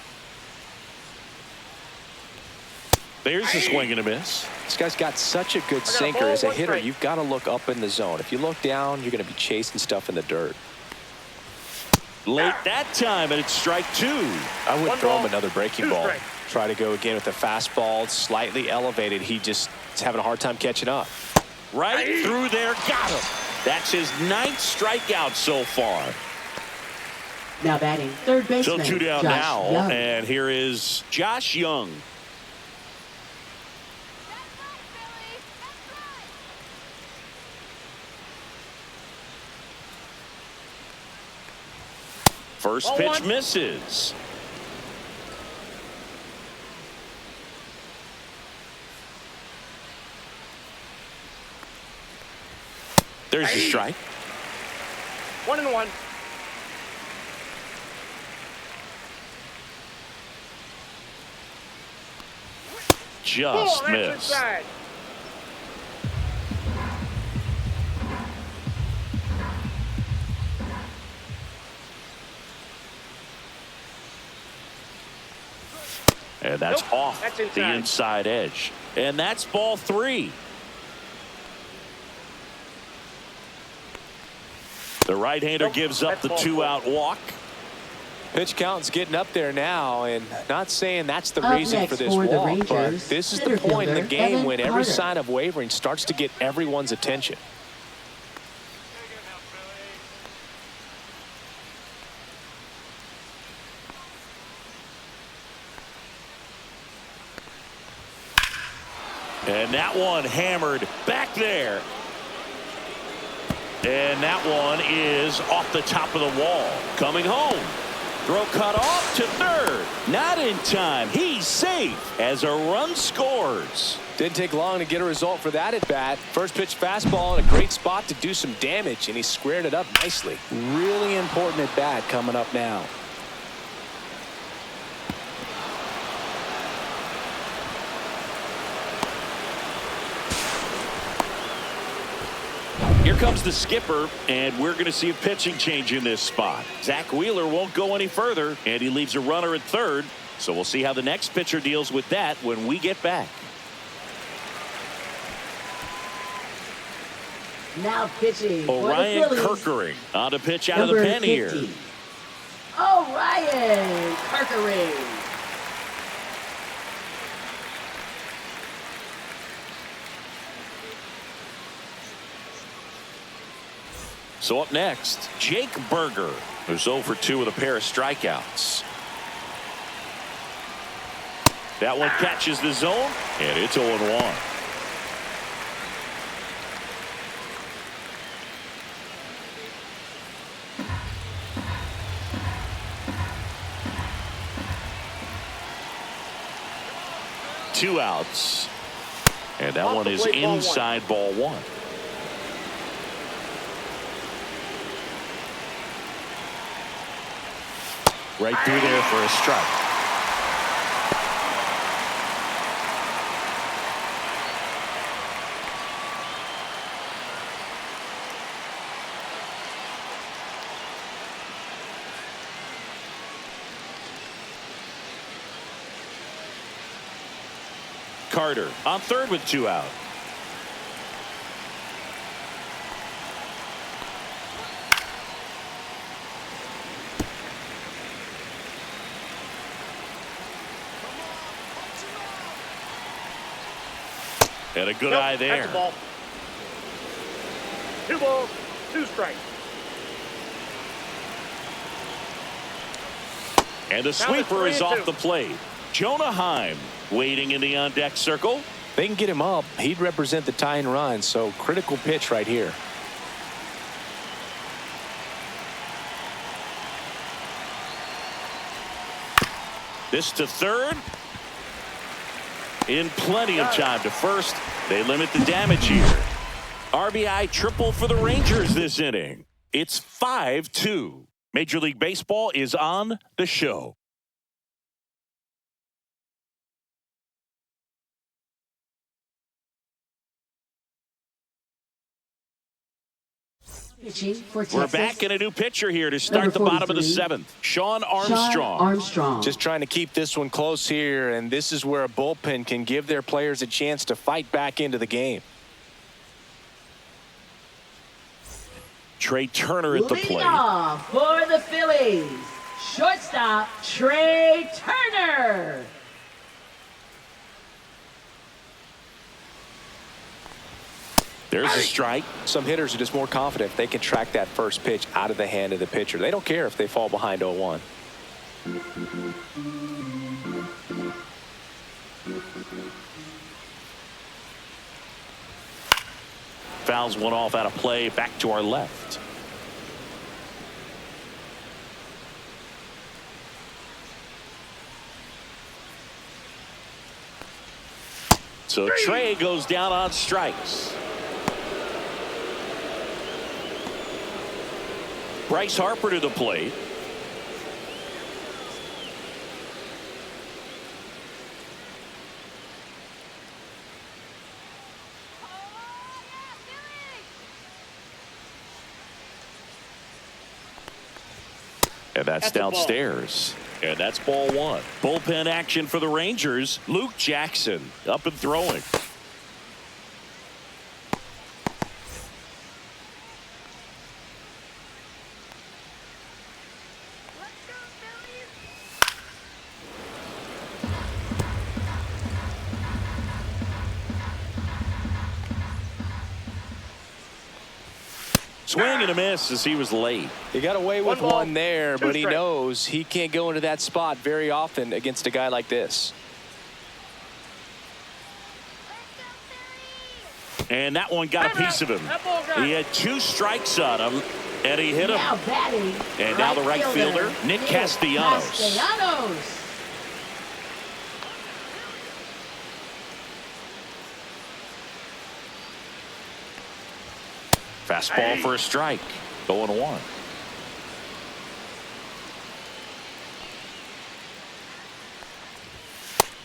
There's a swing and a miss. This guy's got such a good sinker. As a hitter, you've got to look up in the zone. If you look down, you're going to be chasing stuff in the dirt. Late that time, and it's strike 2. I would throw him another breaking 2 ball. strikes. Try to go again with the fastball, slightly elevated. He just is having a hard time catching up. Right through there, got him. That's his 9th strikeout so far. Now batting, third baseman, So 2 down Josh now, Young. and here is Josh Young. First pitch misses. There's the strike. 1-1. Just That's missed. inside. And that's Nope, off that's the inside. inside edge. And that's ball 3. The right-hander Nope, gives up that's the ball 2-out walk. Pitch count's getting up there now, and not saying that's the Up reason next for this for the walk, but Rangers, this is center the point in the fielder, game Evan when every Carter. sign of wavering starts to get everyone's attention. And that one hammered back there. And that one is off the top of the wall. Coming home. Throw cut off to third. Not in time. He's safe as a run scores. Didn't take long to get a result for that at bat. First pitch fastball in a great spot to do some damage, and he squared it up nicely. Really important at bat coming up now. Here comes the skipper, and we're going to see a pitching change in this spot. Zach Wheeler won't go any further, and he leaves a runner at third. So we'll see how the next pitcher deals with that when we get back. Now pitching Orion for the Phillies, Kirkering on to pitch out of the number pen here. 50. Orion Kirkering. So up next, Jake Berger, who's 0 for 2 with a pair of strikeouts. That one catches the zone, and it's 0-1. Two outs. And that one is inside ball one. Right through there for a strike. Carter on third with 2 out. And a good eye there. That's a ball. 2 balls, 2 strikes. And the sweeper is off the plate. Jonah Heim waiting in the on-deck circle. They can get him up. He'd represent the tying run, so critical pitch right here. This to third. In plenty of time to first. They limit the damage here. RBI triple for the Rangers this inning. It's 5-2. Major League Baseball is on the show. We're back in a new pitcher here to start the bottom of the 7th. Sean Armstrong. Just trying to keep this one close here, and this is where a bullpen can give their players a chance to fight back into the game. Trey Turner at the plate. Leading off for the Phillies, shortstop Trey Turner. There's a strike. Some hitters are just more confident if they can track that first pitch out of the hand of the pitcher. They don't care if they fall behind 0-1. Fouls one off out of play, back to our left. So Trey goes down on strikes. Bryce Harper to the plate. And that's downstairs. And that's ball one. Bullpen action for the Rangers. Luke Jackson up and throwing. Swing and a miss as he was late. He got away with one there, but he strikes. knows he can't go into that spot very often against a guy like this. And that one got a piece of him. He had 2 strikes on him, and he hit him. Now batting, And now the right fielder, Nick Castellanos. Fastball for a strike. 0-1.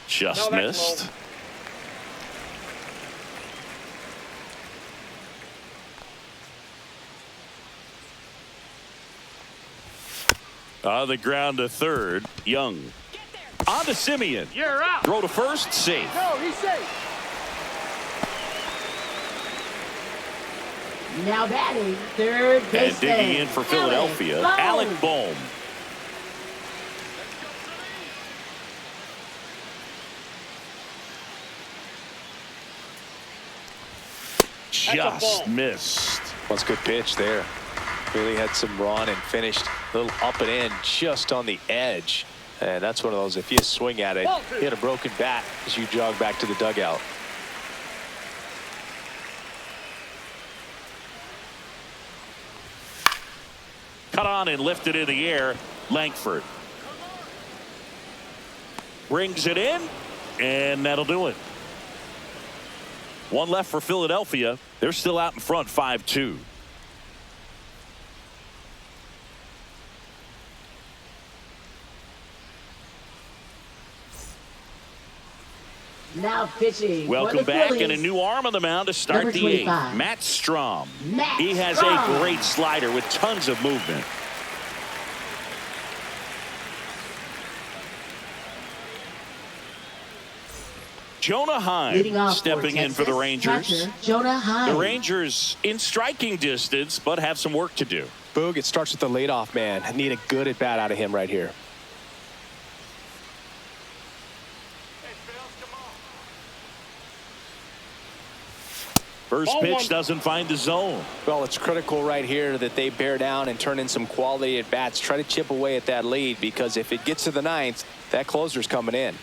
Just missed. On the ground to third. Young. On to Simeon. You're out. Throw to first. Safe. No, he's safe. Now batting, third And baseman. digging in for Philadelphia, Alec Bohm. Just missed. That's a good pitch there. Really had some run and finished a little up and in just on the edge. And that's one of those, if you swing at it, hit a broken bat as you jog back to the dugout. Cut on and lifted in the air. Langford brings it in, and that'll do it. One left for Philadelphia. They're still out in front 5-2. Now pitching. Welcome back, and a new arm on the mound to start the eighth. Matt Strom. He has a great slider with tons of movement. Jonah Heim stepping in for the Rangers. Jonah Heim. The Rangers in striking distance, but have some work to do. Boog, it starts with the leadoff man. I need a good at bat out of him right here. First pitch doesn't find the zone. Well, it's critical right here that they bear down and turn in some quality at bats. Try to chip away at that lead, because if it gets to the ninth, that closer's coming in.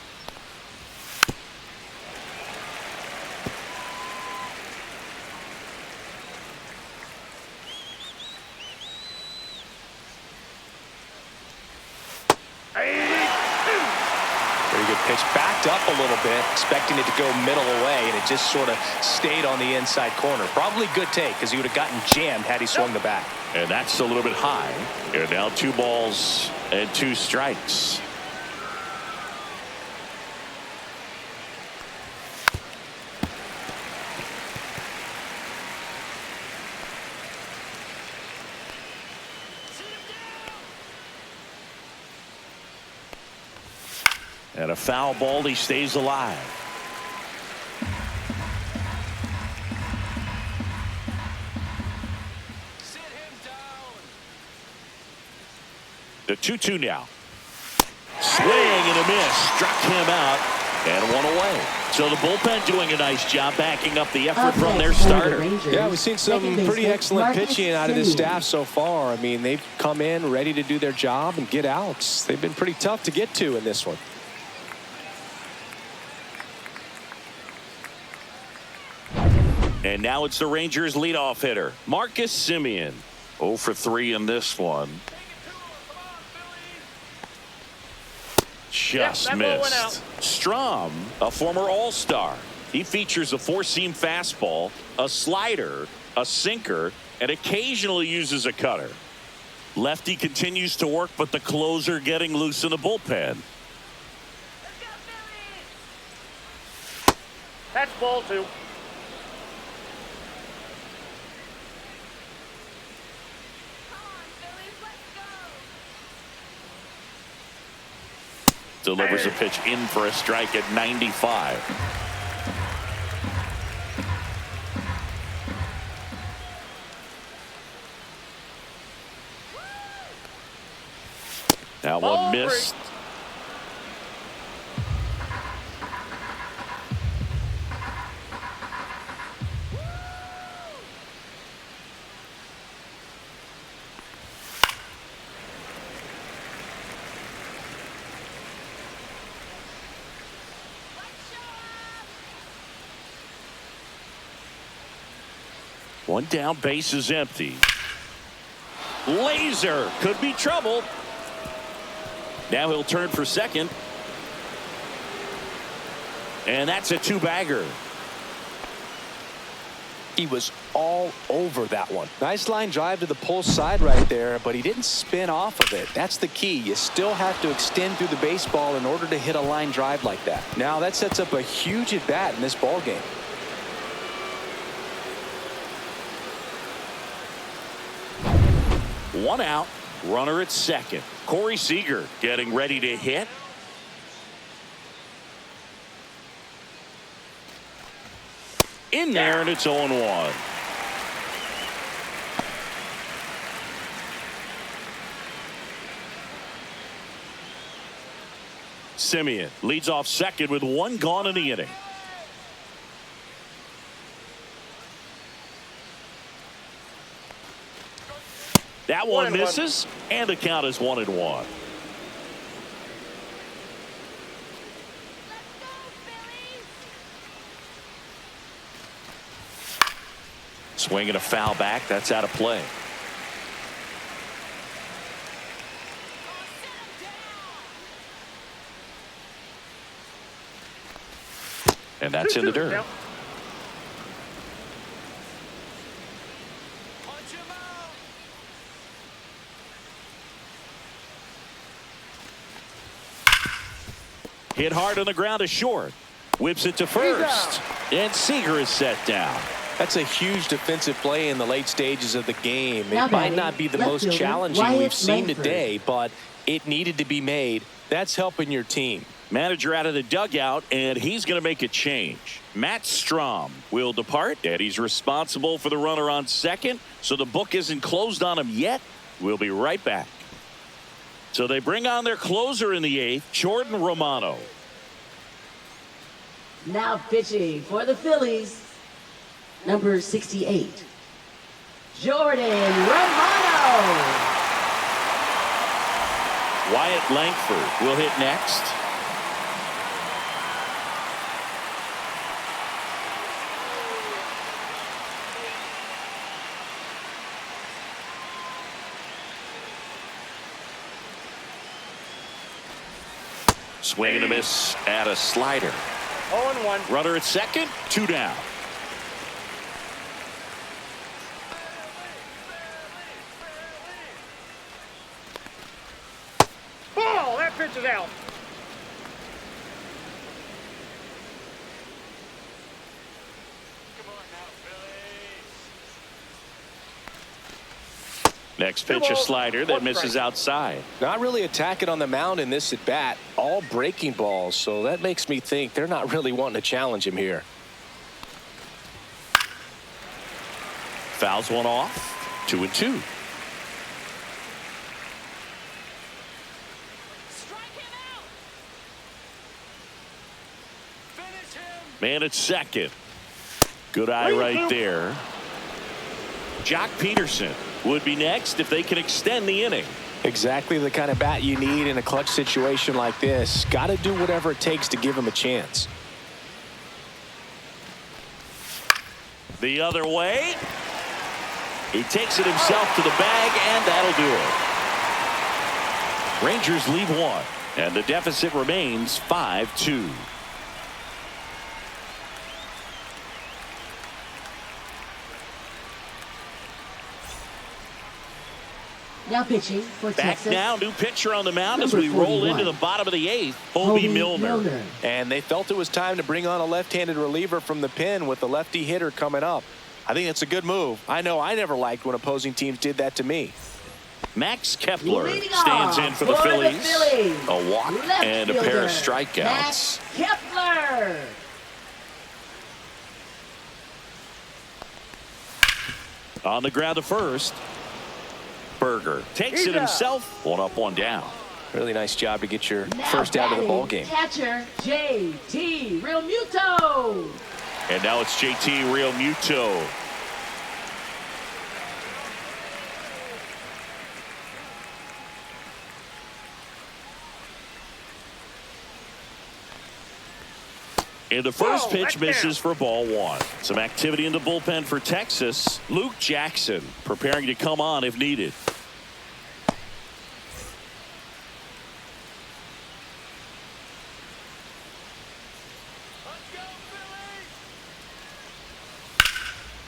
Pitch backed up a little bit, expecting it to go middle away, and it just sort of stayed on the inside corner. Probably good take, because he would have gotten jammed had he swung the bat. And that's a little bit high. And now 2 balls and 2 strikes. And a foul ball, he stays alive. Sit him down. The 2-2 now. Swing and a miss. Struck him out and one away. So the bullpen doing a nice job backing up the effort from their starter. Yeah, we've seen some pretty excellent pitching out of this staff so far. I mean, they've come in ready to do their job and get outs. They've been pretty tough to get to in this one. And now it's the Rangers leadoff hitter, Marcus Semien. 0 for 3 in this one. Just missed. Strom, a former All-Star. He features a 4-seam fastball, a slider, a sinker, and occasionally uses a cutter. Lefty continues to work, but the closer getting loose in the bullpen. That's ball 2. Delivers a pitch in for a strike at 95. Now one missed. One down, base is empty. Laser could be trouble. Now he'll turn for second. And that's a 2-bagger. He was all over that one. Nice line drive to the pull side right there, but he didn't spin off of it. That's the key. You still have to extend through the baseball in order to hit a line drive like that. Now that sets up a huge at bat in this ball game. One out, runner at second. Corey Seager getting ready to hit. In there, and it's 0-1. Semien leads off second with 1 gone in the inning. That one misses, and the count is 1-1. Swinging a foul back. That's out of play. And that's in the dirt. Hit hard on the ground to short. Whips it to first. And Seager is set down. That's a huge defensive play in the late stages of the game. It might not be the most challenging we've seen today, but it needed to be made. That's helping your team. Manager out of the dugout, and he's going to make a change. Matt Strom will depart, and he's responsible for the runner on second, so the book isn't closed on him yet. We'll be right back. So they bring on their closer in the 8th, Jordan Romano. Now pitching for the Phillies, number 68, Jordan Romano. Wyatt Langford will hit next. Swing and a miss at a slider. 0-1. Runner at second, 2 down. Ball. That pitch is out. Next pitch, a slider that misses outside. Not really attacking on the mound in this at bat. All breaking balls, so that makes me think they're not really wanting to challenge him here. Fouls one off. 2-2. Man at second. Good eye right there. Jock Peterson would be next if they can extend the inning. Exactly the kind of bat you need in a clutch situation like this. Got to do whatever it takes to give him a chance. The other way. He takes it himself to the bag, and that'll do it. Rangers lead 1, and the deficit remains 5-2. Now pitching for Back Texas. now, new pitcher on the mound Number as we roll 41. into the bottom of the 8th, Hobie Milner. And they felt it was time to bring on a left-handed reliever from the pen with the lefty hitter coming up. I think that's a good move. I know I never liked when opposing teams did that to me. Max Kepler Leading stands off in for the Phillies. A walk Left and a pair of fielder, strikeouts. Max Kepler. On the ground to first. Berger takes it himself. 1 up, 1 down. Really nice job to get your Now first out of the batting, ball game. Catcher JT Realmuto. And now it's JT Realmuto. And the first pitch misses for ball 1. Some activity in the bullpen for Texas. Luke Jackson preparing to come on if needed.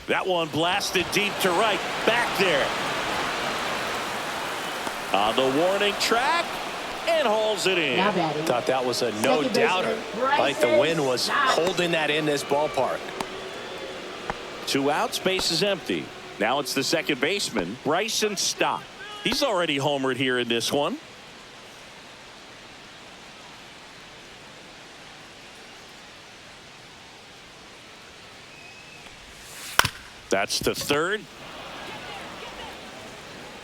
That one blasted deep to right. Back there. On the warning track. And hauls it in. Thought that was a no-doubter. Like the wind was holding that in this ballpark. 2 outs, base is empty. Now it's the second baseman, Bryson Stott. He's already homered here in this one. That's to third.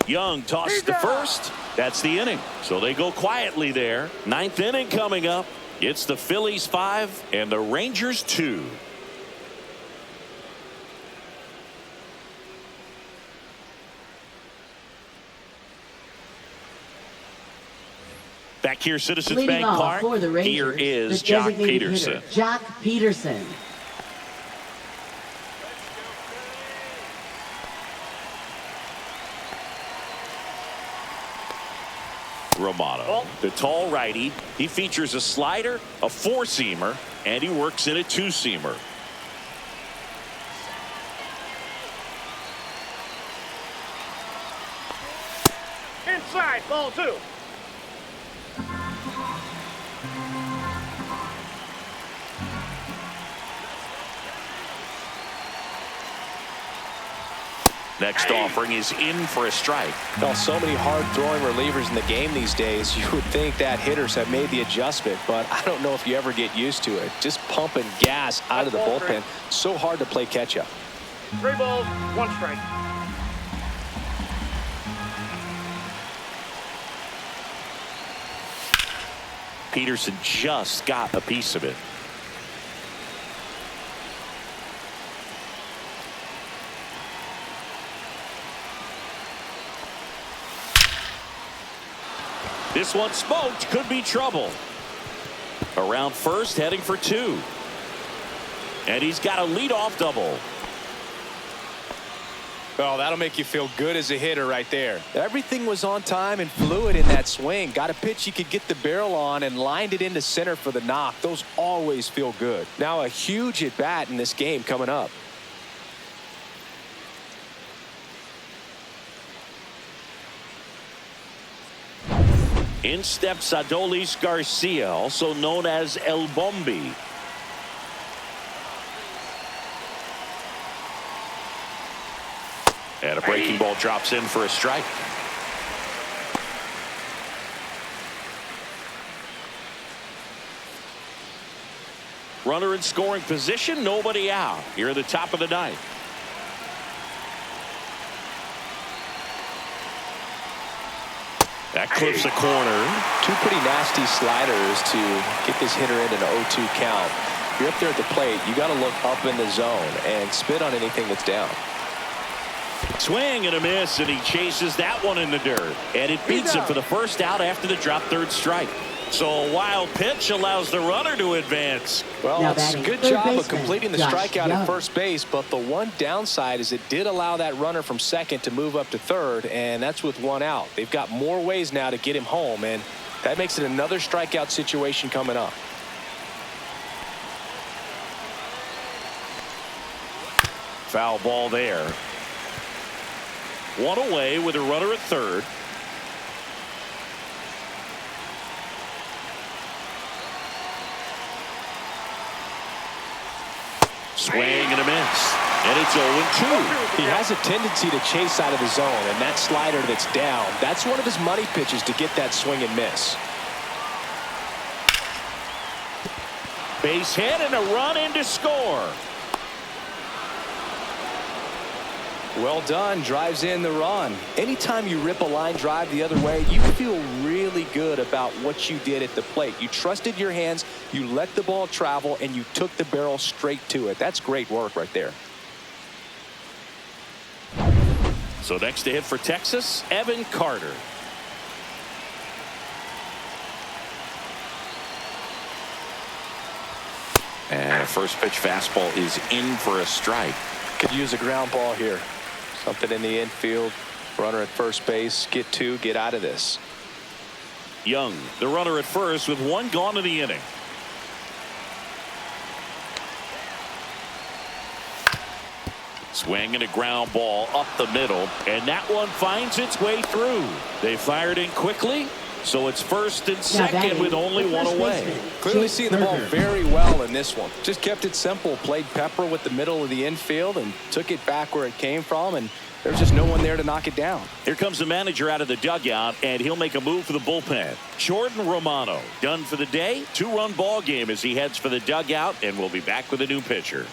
Young tosses to first. That's the inning. So they go quietly there. 9th inning coming up. It's the Phillies 5 and the Rangers 2. Back here, Citizens Leading Bank off Park. for the Rangers, Here is the Jock designated Peterson. hitter, Jock Peterson. Romano, the tall righty. He features a slider, a four-seamer, and he works in a two-seamer. Inside, ball 2. Next offering is in for a strike. Well, so many hard-throwing relievers in the game these days, you would think that hitters have made the adjustment, but I don't know if you ever get used to it. Just pumping gas out of the bullpen. So hard to play catch-up. 3 balls, 1 strike. Peterson just got a piece of it. This one smoked. Could be trouble. Around first, heading for 2. And he's got a leadoff double. Oh, that'll make you feel good as a hitter right there. Everything was on time and fluid in that swing. Got a pitch you could get the barrel on and lined it into center for the knock. Those always feel good. Now a huge at bat in this game coming up. In steps Adolis Garcia, also known as El Bombi. And a breaking ball drops in for a strike. Runner in scoring position, nobody out. Here at the top of the 9th. That clips the corner. 2 pretty nasty sliders to get this hitter into an 0-2 count. If you're up there at the plate, you got to look up in the zone and spit on anything that's down. Swing and a miss, and he chases that one in the dirt. And it beats him for the first out after the drop third strike. So a wild pitch allows the runner to advance. Well, Now it's a batting good third job of baseman, completing the Josh strikeout Young. at first base, but the one downside is it did allow that runner from second to move up to third, and that's with 1 out. They've got more ways now to get him home, and that makes it another strikeout situation coming up. Foul ball there. 1 away with a runner at third. Swing and a miss. And it's 0-2. He has a tendency to chase out of the zone, and that slider that's down, that's one of his money pitches to get that swing and miss. Base hit and a run in to score. Well done. Drives in the run. Anytime you rip a line drive the other way, you feel really good about what you did at the plate. You trusted your hands, you let the ball travel, and you took the barrel straight to it. That's great work right there. So next to hit for Texas, Evan Carter. And a first pitch fastball is in for a strike. Could use a ground ball here. Something in the infield. Runner at first base. Get 2. Get out of this. Young, the runner at first with 1 gone in the inning. Swing and a ground ball up the middle, and that one finds its way through. They fired in quickly, so it's first and second with only 1 away. Clearly seeing the ball very well in this one. Just kept it simple. Played pepper with the middle of the infield and took it back where it came from, and there's just no one there to knock it down. Here comes the manager out of the dugout, and he'll make a move for the bullpen. Jordan Romano done for the day. 2-run ball game as he heads for the dugout, and we'll be back with a new pitcher.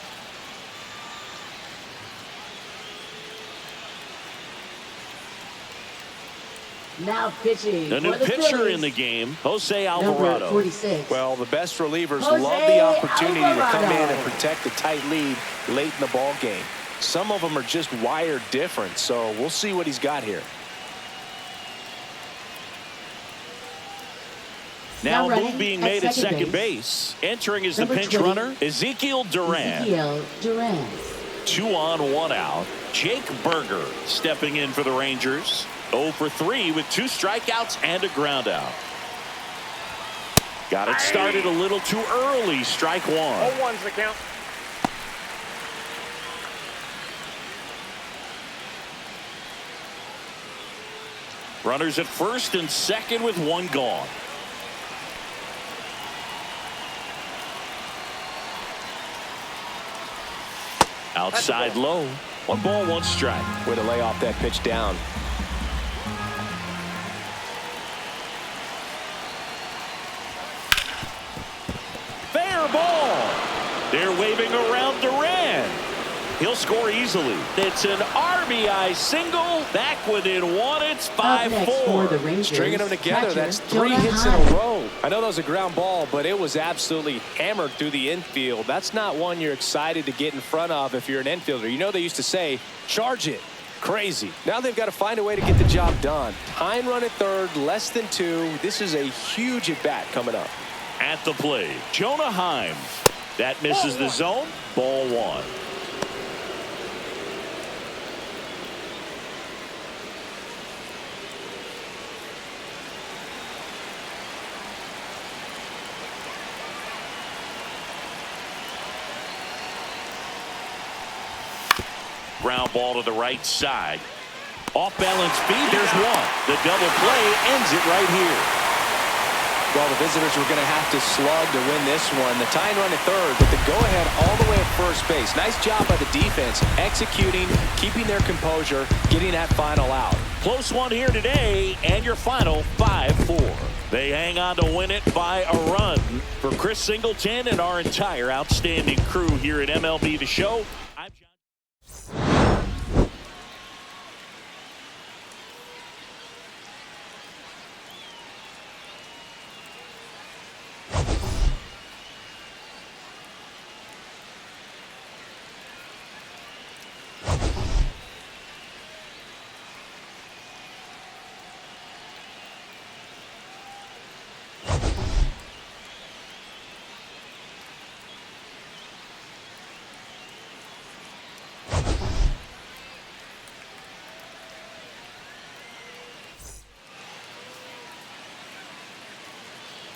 Now pitching. A new for the pitcher Phillies, in the game, Jose number Alvarado. 46. Well, the best relievers Jose love the opportunity to come in Alvarado. and protect a tight lead late in the ball game. Some of them are just wired different, so we'll see what he's got here. Now a running move being at made at second second base. Entering as the Number pinch 20, runner, Ezekiel Duran. 2 on, 1 out. Jake Berger stepping in for the Rangers. 0 for 3 with 2 strikeouts and a ground out. Got it started a little too early. Strike 1. 0-1's the count. Runners at first and second with 1 gone. Outside low. 1 ball, 1 strike. Way to lay off that pitch down. Fair ball. They're waving around Duran. He'll score easily. It's an RBI single. Back within 1. It's 5-4. Stringing them together. That's 3 Jonah hits in Heim. a row. I know that was a ground ball, but it was absolutely hammered through the infield. That's not one you're excited to get in front of if you're an infielder. You know they used to say, charge it. Crazy. Now they've got to find a way to get the job done. Tying run at third, less than 2. This is a huge at bat coming up. At the plate, Jonah Heim. That misses the zone. Ball 1. Ground ball to the right side. Off balance feed. There's 1. The double play ends it right here. Well, the visitors were going to have to slug to win this one. The tying run at third, but the go-ahead all the way at first base. Nice job by the defense, executing, keeping their composure, getting that final out. Close one here today, and your final 5-4. They hang on to win it by a run. For Chris Singleton and our entire outstanding crew here at MLB The Show,